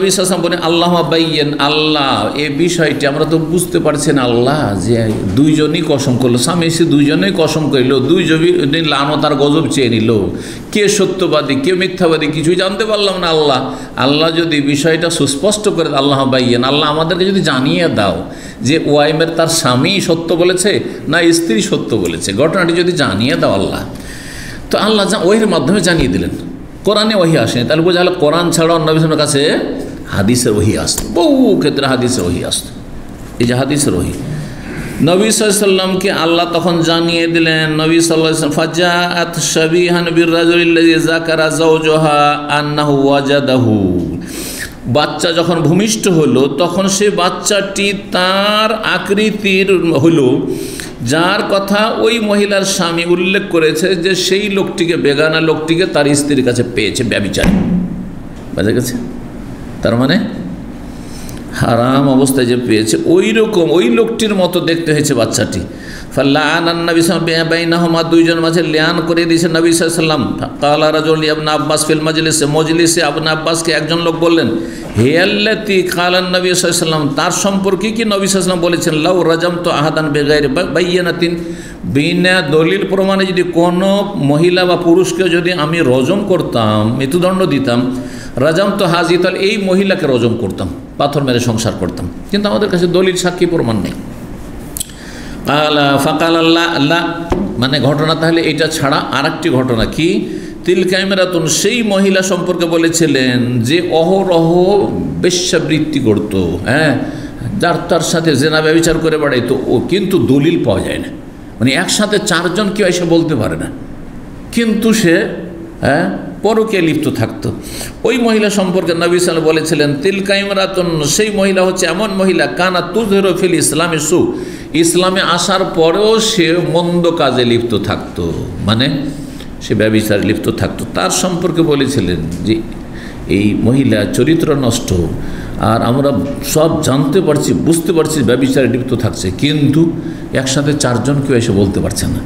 সাল্লাম বলেন আল্লাহ বাইয়েন, আল্লাহ এই বিষয়টি আমরা তো বুঝতে পারছি না আল্লাহ, যে দুইজনই কসম করলো, স্বামী স্ত্রী দুইজনেই কসম করল, দুইজনই লানত আর গজব চেয়ে নিল, কে সত্যবাদী কে মিথ্যাবাদী কিছুই জানতে পারলাম না। আল্লাহ আল্লাহ যদি বিষয়টা সুস্পষ্ট করে, আল্লাহ বাইয়েন, আল্লাহ আমাদেরকে যদি জানিয়ে দাও যে ওয়াইমের তার স্বামী সত্য বলেছে না স্ত্রী সত্য বলেছে, ঘটনাটি যদি জানিয়ে দাও আল্লাহ। তো আল্লাহ ওহির মাধ্যমে জানিয়ে দিলেন, কোরআনে ওহি আসেনি। তাহলে বোঝা গেল কোরআন ছাড়াও নবী সাল্লাল্লাহু আলাইহি ওয়াসাল্লামের কাছে হাদিসের ওহি আসতো, বহু ক্ষেত্রে হাদিসের ওহি আসতো। এই যে হাদিসের ওহি নবী সাল্লাল্লাহু আলাইহি ওয়াসাল্লামকে আল্লাহ তখন জানিয়ে দিলেন, নবী সাল্লাল্লাহু আলাইহি ওয়াসাল্লাম ফাজাআত শাবিহান বির-রাজুলিল্লাযী যাকারা যাওজাহা আন্নাহু ওয়াজাদাহু, বাচ্চা যখন ভূমিষ্ঠ হলো তখন সে বাচ্চাটি তার আকৃতির হলো যার কথা ওই মহিলার স্বামী উল্লেখ করেছে যে সেই লোকটিকে, বেগানা লোকটিকে তার স্ত্রীর কাছে পেয়েছে ব্যভিচারে, বোঝা গেছে? তার মানে হারাম অবস্থায় যে পেয়েছে ওই রকম ওই লোকটির মতো দেখতে হয়েছে বাচ্চাটি। ফাল্লাআনান নবী সাল্লাল্লাহু আলাইহি ওয়াসাল্লাম বাইনাহুমা, দুইজন মাঝে লিয়ান করে দিয়েছেন নবী সাল্লাল্লাহু আলাইহি ওয়াসাল্লাম। ক্বালা রাজুল ইবনে আব্বাস ফিল মজলিসে ইবনে আব্বাসকে একজন লোক বললেন, হে আল্লাতী ক্বালান নবী সাল্লাল্লাহু আলাইহি ওয়াসাল্লাম, তার সম্পর্কে কি নবী সাল্লাল্লাহু আলাইহি ওয়াসাল্লাম বলেছেন, লাউ রাজামতু আহাদান বিগাইরি বাইয়িনাতিন, বিনা দলিল প্রমাণে যদি কোনো মহিলা বা পুরুষকে যদি আমি রজম করতাম, মৃত্যুদণ্ড দিতাম, রাজাম তো হাজি, তাহলে এই মহিলাকে রজম করতাম, পাথর মেরে সংসার করতাম, কিন্তু আমাদের কাছে দলিল সাক্ষী প্রমাণ নেই। ফাকাল আল্লাহ আল্লাহ, মানে ঘটনা তাহলে এটা ছাড়া আরেকটি ঘটনা কি, তিলকা ইমরাতুন, সেই মহিলা সম্পর্কে বলেছিলেন যে অহরহ বেশ্যাবৃত্তি করত, হ্যাঁ, যার তার সাথে জেনা ব্যভিচার করে বেড়াইতো, ও কিন্তু দলিল পাওয়া যায় না, মানে একসাথে চারজন কেউ এসে বলতে পারে না, কিন্তু সে পরকে লিপ্ত থাকতো। ওই মহিলা সম্পর্কে নবী সাল্লাল্লাহু আলাইহি ওয়াসাল্লাম বলেছিলেন, তিলকা ইমরাতুন, সেই মহিলা হচ্ছে এমন মহিলা, কানা তুযহিরু ফিল ইসলামি সু, ইসলামে আসার পরেও সে মন্দ কাজে লিপ্ত থাকতো, মানে সে ব্যভিচারে লিপ্ত থাকতো। তার সম্পর্কে বলেছিলেন যে এই মহিলা চরিত্র নষ্ট, আর আমরা সব জানতে পারছি বুঝতে পারছি ব্যভিচারে লিপ্ত থাকছে, কিন্তু একসাথে চারজন কেউ এসে বলতে পারছে না।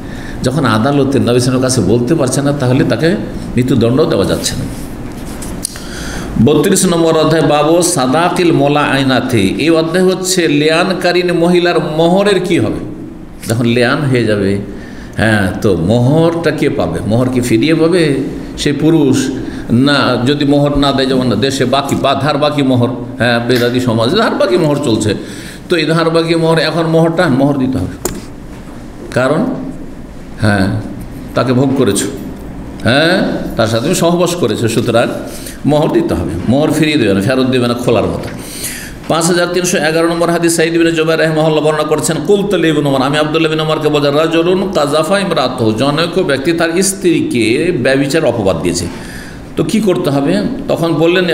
যখন আদালতে নবী সাল্লাল্লাহু আলাইহি ওয়াসাল্লামের কাছে বলতে পারছে না, তাহলে তাকে মৃত্যুদণ্ড দেওয়া যাচ্ছে না। 32 নম্বর অধ্যায় বাবু সাদাকিল মোলা আইনাতে, এই অধ্যায় হচ্ছে লেয়ানকারীন মহিলার মোহরের কি হবে, যখন লেয়ান হয়ে যাবে, হ্যাঁ, তো মোহরটা কে পাবে? মোহর কি ফিরিয়ে পাবে সে পুরুষ, না যদি মোহর না দেয়, যেমন দেশে বাকি বা ধার বাকি মোহর, হ্যাঁ, বেদাদি সমাজে ধার বাকি মোহর চলছে, তো এই ধার বাকি মোহর এখন মোহর দিতে হবে, কারণ হ্যাঁ তাকে ভোগ করেছো, হ্যাঁ তার সাথে সহবাস করেছে, সুতরাং মোহর দিতে হবে, মোহর ফিরিয়ে দেবে না, ফেরত দেবে না, খোলার মতো। 5311 নম্বর হাদিস সাঈদ ইবনে জুবাইর রাহিমাহুল্লাহ বর্ণনা করছেন, কুলতু লিবনে ওমর, আমি আব্দুল্লাহ ইবনে ওমরকে বলছি, রাজুলুন কাযাফা ইমরাতাহু, জনৈক ব্যক্তি তার স্ত্রীকে ব্যভিচার অপবাদ দিয়েছে, তো কি করতে হবে? তখন বললেন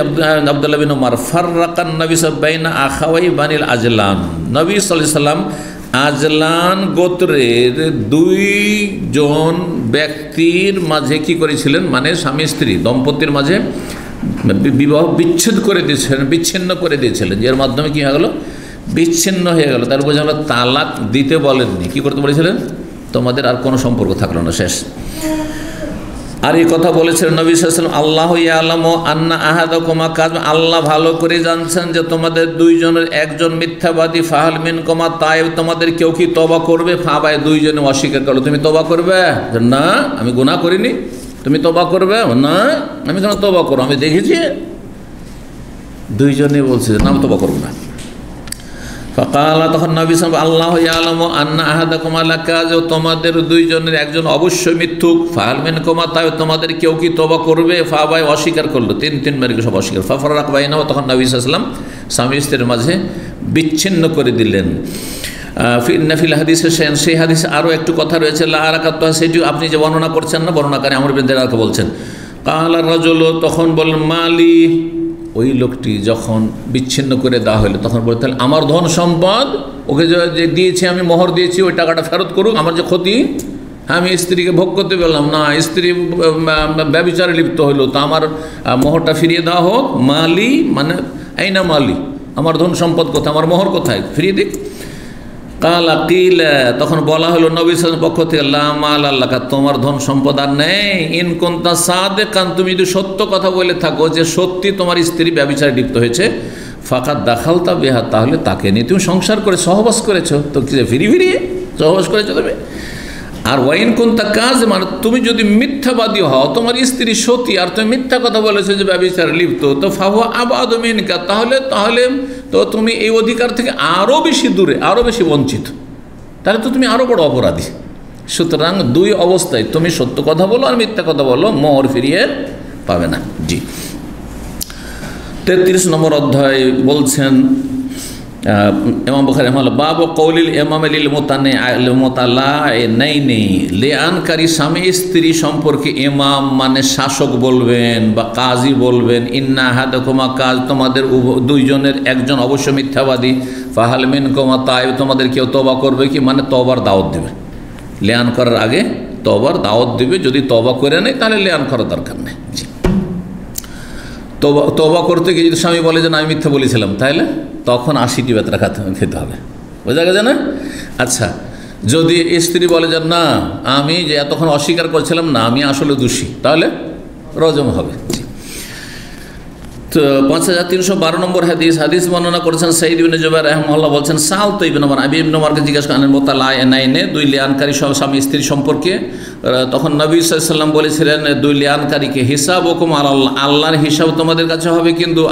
আব্দুল্লাহ ইবনে ওমর, ফাররাকান নবী সাল্লাল্লাহু আলাইহি ওয়াসাল্লাম বাইনা আখাওয়াই বানিল আজলান, নবী সাল্লাল্লাহু আলাইহি ওয়াসাল্লাম আজলান গোত্রের দুইজন ব্যক্তির মাঝে কি করেছিলেন, মানে স্বামী স্ত্রী দম্পতির মাঝে বিবাহ বিচ্ছিন্ন করে দিয়েছিলেন, এর মাধ্যমে কি হয়ে গেল, বিচ্ছিন্ন হয়ে গেল। তার বোঝা হলো তালাক দিতে বলেননি, কি করতে বলেছিলেন, তোমাদের আর কোনো সম্পর্ক থাকলো না, শেষ। আর এই কথা বলেছিলেন নবী সাল্লাল্লাহু আলাইহি ওয়াসাল্লাম, আল্লাহু ইয়ালামু আন্না আহাদাকুমা কাযব, আল্লাহ ভালো করে জানছেন যে তোমাদের দুইজনের একজন মিথ্যাবাদী, ফাহাল মিনকুমা তাইব, তোমাদের কেউ কি তওবা করবে? ফাবায়, দুইজনে অস্বীকার করলো, তুমি তওবা করবে? না, আমি গুনাহ করিনি, তুমি তওবা করবে? না, আমি কেন তওবা করব, আমি দেখেছি। দুইজনে বলছে না, আমি তওবা করব না। ফাকালা, তখন নবী সাল্লাল্লাহু আলাইহি ওয়াসাল্লাম, আল্লাহু ইয়ালামু আন্না আহাদাকুমা লাকাযিব, তোমাদের দুইজনের একজন অবশ্যই মিথ্যুক, ফাহাল মিনকুমা তাইব, তোমাদের কেউ কি তওবা করবে? ফাবায়, অস্বীকার করলো, তিনবার সব অস্বীকার। ফাফারাক বাইনাহুমা, তখন নবী সাল্লাল্লাহু আলাইহি ওয়াসাল্লাম স্বামী স্ত্রীর মাঝে বিচ্ছিন্ন করে দিলেন। ফিল হাদিসে সেই হাদিসে আরও একটু কথা রয়েছে, লা আরাকাত, সেটি আপনি যে বর্ণনা করছেন না, বর্ণনাকারী আমর বিন দিনারকে বলছেন, কালা রাজুল, তখন বললেন, মালি, ওই লোকটি যখন বিচ্ছিন্ন করে দেওয়া হলো তখন বলতে, তাহলে আমার ধন সম্পদ ওকে যে দিয়েছি, আমি মোহর দিয়েছি, ওই টাকাটা ফেরত করুক, আমার যে ক্ষতি, আমি স্ত্রীকে ভোগ করতে পারলাম না, স্ত্রী ব্যভিচারে লিপ্ত হইল, তো আমার মোহরটা ফিরিয়ে দেওয়া হোক। মালি মানে আইনা মালি, আমার ধন সম্পদ কোথায়, আমার মোহর কোথায়, ফিরিয়ে দিক। কালা কিলা, তখন বলা হলো নবী সাল্লাল্লাহু আলাইহি ওয়াসাল্লামের পক্ষ থেকে, লা মাল আল্লাকা, তোমার ধন সম্পদ আর নেই। ইন কুনতা সাদিকান, তুমি যদি সত্য কথা বলে থাকো যে সত্যি তোমার স্ত্রী ব্যভিচারে লিপ্ত হয়েছে, ফাকাত দাখালতা বিহা, তাহলে তাকে নিয়ে তুমি সংসার করে সহবাস করেছো, তো কি ফিরি ফিরিয়ে সহবাস করেছো তুমি। আর ওয়াইন কুনতা কাজ, মানে তুমি যদি মিথ্যাবাদী হও, তোমার স্ত্রী সতী আর তুমি মিথ্যা কথা বলেছো যে ব্যভিচারে লিপ্ত, তো ফাহুয়া আবাদু মিনকা, তাহলে তো তুমি এই অধিকার থেকে আরও বেশি দূরে, আরও বেশি বঞ্চিত, তাহলে তো তুমি আরও বড় অপরাধী। সুতরাং দুই অবস্থায়, তুমি সত্য কথা বলো আর মিথ্যা কথা বলো, মোহর ফিরিয়ে পাবে না। জি, 33 নম্বর অধ্যায় বলছেন ইমাম বুখারী রাহিমাহুল্লাহ, বাবু কওলিল ইমাম লিল মুতালাইনাইনি, লিআনকারী স্বামী স্ত্রী সম্পর্কে ইমাম মানে শাসক বলবেন বা কাজী বলবেন, ইন্না আহাদাকুমা, কাজ তোমাদের দুইজনের একজন অবশ্য মিথ্যাবাদী, ফাহাল মিনকুমা তাইব, তোমাদের কেউ তওবা করবে কি, মানে তওবার দাওয়াত দেবে। লিআন করার আগে তওবার দাওয়াত দেবে, যদি তওবা করে নেয় তাহলে লিআন করার দরকার নেই। জি, তওবা করতে গিয়ে যদি স্বামী বলে যে না আমি মিথ্যা বলেছিলাম, তাহলে তখন 80টি বেতরা খেতে হবে, বোঝা গেছে না? আচ্ছা, যদি স্ত্রী বলে যে না আমি যে এতক্ষণ অস্বীকার করছিলাম না, আমি আসলে দোষী, তাহলে রজম হবে। তো 5312 নম্বর হাদিস বর্ণনা করেছেন সাঈদ ইবনে জুবাইর রাহিমাহুল্লাহ, বলছেন সাল তো ইবনে ওমর, আবি ইবনে ওমরকে জিজ্ঞাসা করেন মুতালাইনাইনে, দুই লিয়ানকারী স্বামী স্ত্রী সম্পর্কে। তখন নবী সাল্লাল্লাহু আলাইহি ওয়াসাল্লাম বলেছিলেন দুই লিয়ানকারীকে, হিসাবুকুম আলাল্লাহ, আল্লাহর হিসাব তোমাদের কাছে হবে, কিন্তু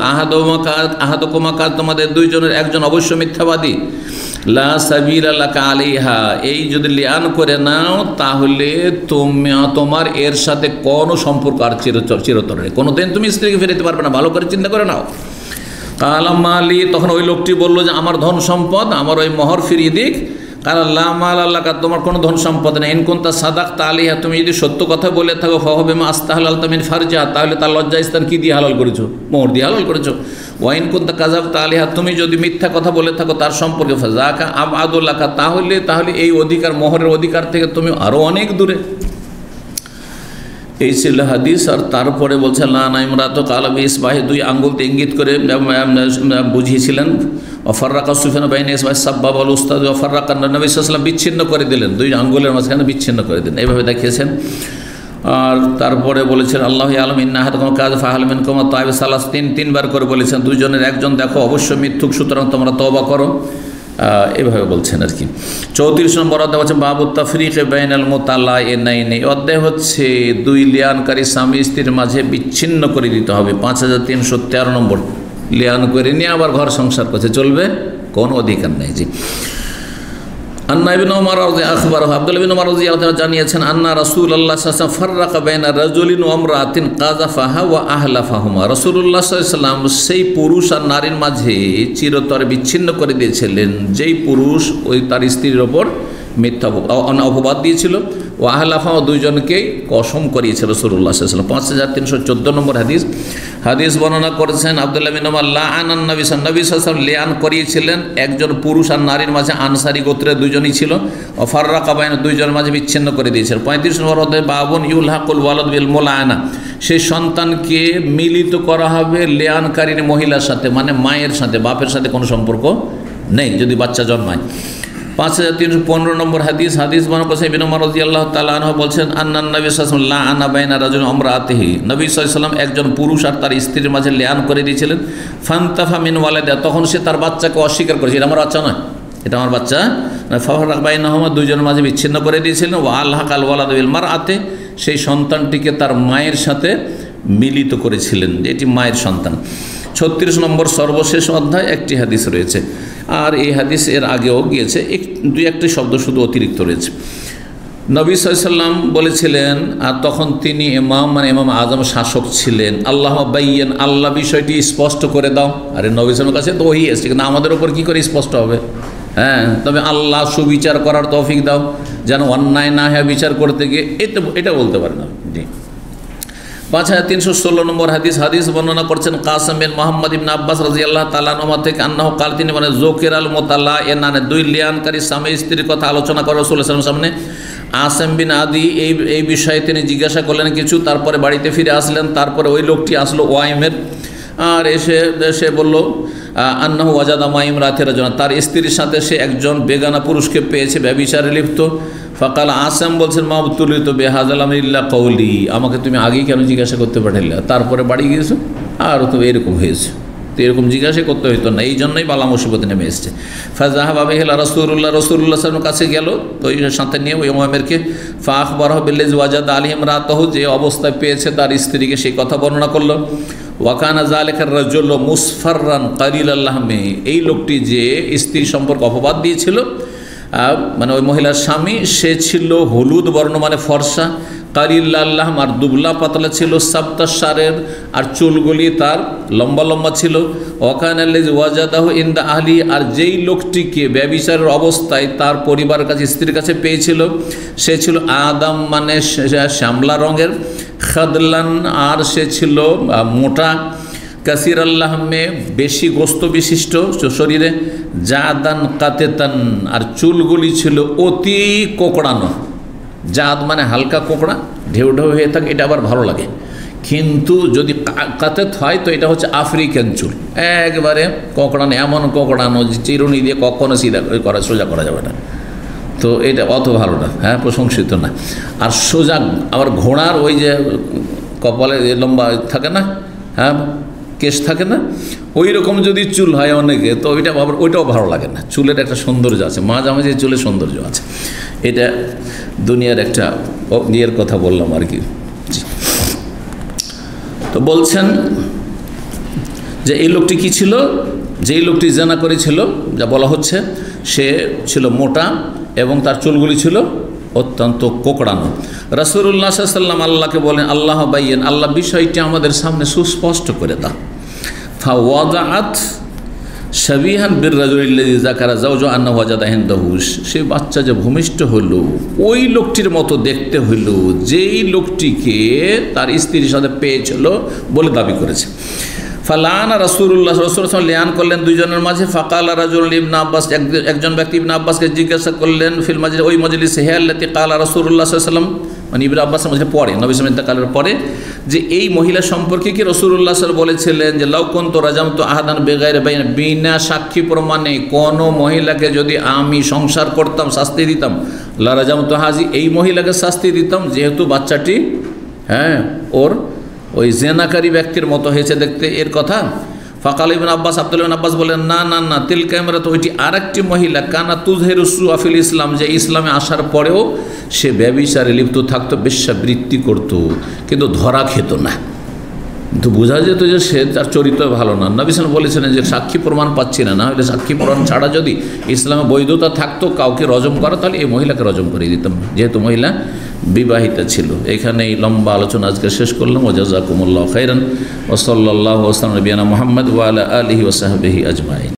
আহাদুকুমা কাজ, তোমাদের দুইজনের একজন অবশ্য মিথ্যাবাদী, লা সাবিলা লাকা আলাইহা, এই যদি লিয়ান করে নাও তাহলে তোমার এর সাথে কোনো সম্পর্ক আর চিরতরে কোনোদিন তুমি স্ত্রীকে ফেরাতে পারবে না, ভালো করে চিন্তা করে নাও। কালা মালি, তখন ওই লোকটি বলল যে আমার ধন সম্পদ, আমার ওই মোহর ফিরিয়ে দিক। কাল আল্লাহ মাল আল্লাহ, তোমার কোনো ধন সম্পদ নেই। ইনকুনতা সাদাকতা আলাইহা, তুমি যদি সত্য কথা বলে থাকো, ফাহুয়া আস্তাহলালতা মিন ফারজিহা, তাহলে তার লজ্জাস্থান কি দিয়ে হালাল করেছো, মোহর দিয়ে হালাল করেছো। ওয়াইন কুনতা কাযাবতা আলাইহা, তুমি যদি মিথ্যা কথা বলে থাকো তার সম্পর্কে, ফাযাকা আবআদুলাকা, তাহলে এই অধিকার, মোহরের অধিকার থেকে তুমি আরও অনেক দূরে। এই ছিল হাদিস। আর তারপরে বলছে লা নাইমরাত কালাবি ইসবাহি, দুই আঙ্গুলতে ইঙ্গিত করে বুঝিয়েছিলেন। অফাররাকা সুফিয়ান বাইনা ইসবাহি সাব্বাব আল উস্তাদ, অফাররাকা, নবী সাল্লাল্লাহু আলাইহি ওয়াসাল্লাম বিচ্ছিন্ন করে দিলেন, দুই আঙ্গুলের মাঝখানে বিচ্ছিন্ন করে দিলেন, এইভাবে দেখিয়েছেন। আর তারপরে বলেছেন আল্লাহ আলম ইন্না আহাদাকুম কাজ ফাহাল মিনকুম তাইব, সালাস, তিনবার করে বলেছেন, দুইজনের একজন দেখো অবশ্য মিথ্যুক, সুতরাং তোমরা তওবা করো, এভাবে বলছেন আর কি। 34 নম্বর অধ্যায় হচ্ছে বাবু তাফরিক বাইনাল মুতালাইনাইনি, অধ্যায় হচ্ছে দুই লিয়ানকারী স্বামী স্ত্রীর মাঝে বিচ্ছিন্ন করে দিতে হবে। 5313 নম্বর, লিয়ান করে নিয়ে আবার ঘর সংসার করছে, চলবে, কোনো অধিকার নেই। জি, আন্না ইবনে ওমর আখবরহু, আব্দুল্লাহ ইবনে ওমর রাদিয়াল্লাহু তাআলা জানিয়েছেন, আন্না রাসূলুল্লাহ সাল্লাল্লাহু আলাইহি ওয়াসাল্লাম ফাররাকা বাইনা রাজুলিন ওয়া ইমরাতিন কাযাফাহা ওয়া আহলাফাহুমা, রাসূলুল্লাহ সাল্লাল্লাহু আলাইহি ওয়াসাল্লাম সেই পুরুষ আর নারীর মাঝে চিরতরে বিচ্ছিন্ন করে দিয়েছিলেন যেই পুরুষ ওই তার স্ত্রীর ওপর মিথ্যা অপবাদ দিয়েছিল, ও আহলাফা, দুইজনকেই কসম করিয়েছিল রাসূলুল্লাহ সাল্লাল্লাহু আলাইহি ওয়াসাল্লাম। 5314 নম্বর হাদিস বর্ণনা করেছেন আব্দুল্লাহ বিন ওমর, লাআনান নবী সাল্লাল্লাহু আলাইহি ওয়াসাল্লাম লিয়ান করিয়েছিলেন একজন পুরুষ আর নারীর মাঝে, আনসারী গোত্রের দুইজনই ছিল, ফাররাকা বাইনা, দুইজনের মাঝে বিচ্ছিন্ন করে দিয়েছিলেন। 35 নম্বর অধ্যায় বাবুন ইউলহাকুল ওয়ালাদ বিল মুলাআনা, সেই সন্তানকে মিলিত করা হবে লিয়ানকারীর মহিলার সাথে, মানে মায়ের সাথে, বাপের সাথে কোনো সম্পর্ক নেই যদি বাচ্চা জন্মায়। 5315 নম্বর হাদিস বর্ণনা করেছেন ইবনে ওমর রাদিয়াল্লাহু তাআলা আনহু, বলছেন আন্নান নবী সাল্লাল্লাহু আলাইহি ওয়াসাল্লাম লাআনা বাইনা রাজুলিন ওয়া ইমরাতিহি, নবী সাল্লাল্লাহু আলাইহি ওয়াসাল্লাম একজন পুরুষ আর তার স্ত্রীর মাঝে লিয়ান করে দিয়েছিলেন। ফান্তাফা মিন ওয়ালাদিহা, তখন সে তার বাচ্চাকে অস্বীকার করেছে, এটা আমার বাচ্চা নয়, এটা আমার বাচ্চা। ফাররাকা বাইনাহুমা, দুইজনের মাঝে বিচ্ছিন্ন করে দিয়েছিলেন। ওয়া আলহাকাল ওয়ালাদ বিল মারআতি, সেই সন্তানটিকে তার মায়ের সাথে মিলিত করেছিলেন, এটি মায়ের সন্তান। 36 নম্বর সর্বশেষ অধ্যায়, একটি হাদিস রয়েছে, আর এই হাদিস এর আগেও গিয়েছে, দুই একটি শব্দ শুধু অতিরিক্ত রয়েছে। নবী সাল্লাল্লাহু আলাইহি ওয়াসাল্লাম বলেছিলেন, আর তখন তিনি ইমাম, মানে ইমাম আজম, শাসক ছিলেন, আল্লাহ বাইয়ান, আল্লাহ বিষয়টি স্পষ্ট করে দাও। আরে নবী সাল্লাল্লাহু আলাইহি ওয়াসাল্লামের কাছে তো ওহী এসেছে, কিন্তু আমাদের ওপর কী করে স্পষ্ট হবে? হ্যাঁ, তবে আল্লাহ সুবিচার করার তৌফিক দাও, যেন অন্যায় না হয় বিচার করতে গিয়ে, এটা বলতে পারে না। জি, 5316 নম্বর হাদিস বর্ণনা করছেন কাসিম বিন মুহাম্মদ ইবনে আব্বাস রাদিয়াল্লাহু তাআলা আনহুমা থেকে, আন্নাহু কাল, তিনি মানে যুকিরাল মুতালাইনান, দুই লিয়ানকারী স্বামী স্ত্রীর কথা আলোচনা করে রাসূলুল্লাহ সাল্লাল্লাহু আলাইহি ওয়াসাল্লামের সামনে। আসিম বিন আদি এই বিষয়ে তিনি জিজ্ঞাসা করলেন কিছু, তারপরে বাড়িতে ফিরে আসলেন। তারপরে ওই লোকটি আসলো ওয়াইমের, আর এসে বলল আন্নাহু ওয়াজাদা মা ইমরাতিন রাজুলান, তার স্ত্রীর সাথে সে একজন বেগানা পুরুষকে পেয়েছে ব্যভিচারে লিপ্ত। ফাকাল আসাম বলছেন মা উত্তলিত বেহাজাল ইল্লা কওলি, আমাকে তুমি আগেই কেন জিজ্ঞাসা করতে পাঠাইলে, তারপরে বাড়ি গিয়েছো আর তো এরকম হয়েছে, তো এরকম জিজ্ঞাসা করতে হইতো না, এই জন্যই বালা মুসিবত নেমে এসছে। ফাজাহাবা বিহিলা রাসূলুল্লাহ সাল্লাল্লাহু কাছে গেল, তো ওই সাথে নিয়ে ওই ওমরকে ফাখবারহু বিল্লাযী ওয়াজাদা আলাইহি ইমরাতাহু, যে অবস্থায় পেয়েছে তার স্ত্রীকে, সেই কথা বর্ণনা করলো। ওয়াকানা যালিকা রাজুল মুসফাররান কালিলাল লাহমি, এই লোকটি যে স্ত্রী সম্পর্কে অপবাদ দিয়েছিল, মানে ওই মহিলার স্বামী, সে ছিল হলুদ বর্ণ মানে ফর্সা, কালিলাল্লাহ আর দুবলা পাতলা ছিল, সাবতাসারের আর চুলগুলি তার লম্বা লম্বা ছিল। ওয়াকানাল্লাযী ওয়াজাদাহু ইনদা আহলি, আর যেই লোকটিকে ব্যভিচারের অবস্থায় তার পরিবারের কাছে স্ত্রীর কাছে পেয়েছিল, সে ছিল আদম মানে শ্যামলা রঙের, খাদলান আর সে ছিল মোটা, কাসির আল্লাহমে বেশি গোস্ত বিশিষ্ট শরীরে, জাদান কাতেতান আর চুলগুলি ছিল অতি কোকড়ানো। জাদ মানে হালকা কোকড়া, ঢেউ ঢেউ হয়ে থাকে, এটা আবার ভালো লাগে। কিন্তু যদি কাতেত হয় তো এটা হচ্ছে আফ্রিকান চুল, একবারে কোকড়ানো, এমন কোকড়ানো যে চিরুনি দিয়ে কখনো সিধা করা সোজা করা যাবে না, তো এটা অত ভালো না, হ্যাঁ প্রশংসিত না। আর সোজা আবার ঘোড়ার ওই যে কপালে লম্বা থাকে না, হ্যাঁ কেশ থাকে না, ওই রকম যদি চুল হয় অনেকে, তো ওইটা আবার ওইটাও ভালো লাগে না। চুলের একটা সৌন্দর্য আছে, মাঝামাঝি চুলের সৌন্দর্য আছে, এটা দুনিয়ার একটা ইয়ের কথা বললাম আর কি। তো বলছেন যে এই লোকটি কি ছিল, যেই লোকটি জেনা করেছিল, যা বলা হচ্ছে, সে ছিল মোটা এবং তার চুলগুলি ছিল অত্যন্ত কোকড়ানো। রাসূলুল্লাহ সাল্লাল্লাহু আলাইহি ওয়াসাল্লাম আল্লাহকে বলেন, আল্লাহ বাইয়েন, আল্লাহ বিষয়টি আমাদের সামনে সুস্পষ্ট করে দাও। ফাওয়াদাআত শাবিহান বিররাজুলিল্লাযী যাকারা যাওজু আন্নাহু ওয়াজাদা ইনদাহু, সে বাচ্চা যে ভূমিষ্ঠ হলো ওই লোকটির মতো দেখতে হইল যেই লোকটিকে তার স্ত্রীর সাথে পেয়েছিল বলে দাবি করেছে। ফালানা রাসূলুল্লাহ সাল্লাল্লাহু আলাইহি ওয়াসাল্লাম লিয়ান করলেন দুইজনের মাঝে। ফাকালা রাজুল ইবনে আব্বাস, একজন ব্যক্তি ইবনে আব্বাসকে জিজ্ঞাসা করলেন, ফিল মাজলিস, ওই মজলিসে, হে আল্লাতি কালা রাসূলুল্লাহ সাল্লাল্লাহু আলাইহি ওয়াসাল্লাম, মানে ইবনে আব্বাসের মধ্যে পড়ে নবী সাল্লাল্লাহু আলাইহি ওয়াসাল্লামের পরে, যে এই মহিলা সম্পর্কে কি রাসূলুল্লাহ সাল্লাল্লাহু আলাইহি ওয়াসাল্লাম বলেছিলেন যে লাউ কুনতু রাজামতু আহাদান বিগাইরি বাইন, বিনা সাক্ষী প্রমাণে কোন মহিলাকে যদি আমি সংসার করতাম, শাস্তি দিতাম, লা রাজামতু হাজি, এই মহিলাকে শাস্তি দিতাম, যেহেতু বাচ্চাটি হ্যাঁ ওর ওই জেনাকারী ব্যক্তির মতো হয়েছে দেখতে, এর কথা। ফাকাল ইবনে আব্বাস, আব্দুল্লাহ ইবনে আব্বাস বলেন, না না না, তিলকা ইমরাতু, ওইটি আরেকটি মহিলা, কানা তুযহিরু সুআ ফিল ইসলাম, যে ইসলামে আসার পরেও সে ব্যভিচারে লিপ্ত থাকতো, বেশ্যাবৃত্তি করত, কিন্তু ধরা খেত না, কিন্তু বোঝা যেত যে সে তার চরিত্র ভালো না। নবী সাল্লাল্লাহু আলাইহি ওয়াসাল্লাম বলেছিলেন যে সাক্ষী প্রমাণ পাচ্ছি না, না হলে সাক্ষী প্রমাণ ছাড়া যদি ইসলামে বৈধতা থাকতো কাউকে রজম করা, তাহলে এই মহিলাকে রজম করে দিতাম, যেহেতু মহিলা বিবাহিতা ছিল। এখানেই লম্বা আলোচনা আজকে শেষ করলাম। ওয়া জাযাকুমুল্লাহু খাইরান ওয়া সাল্লাল্লাহু ওয়া সাল্লাম নবিয়ানা মুহাম্মদ ওয়া আলা আলিহি ওয়া সাহবিহি আজমাইন।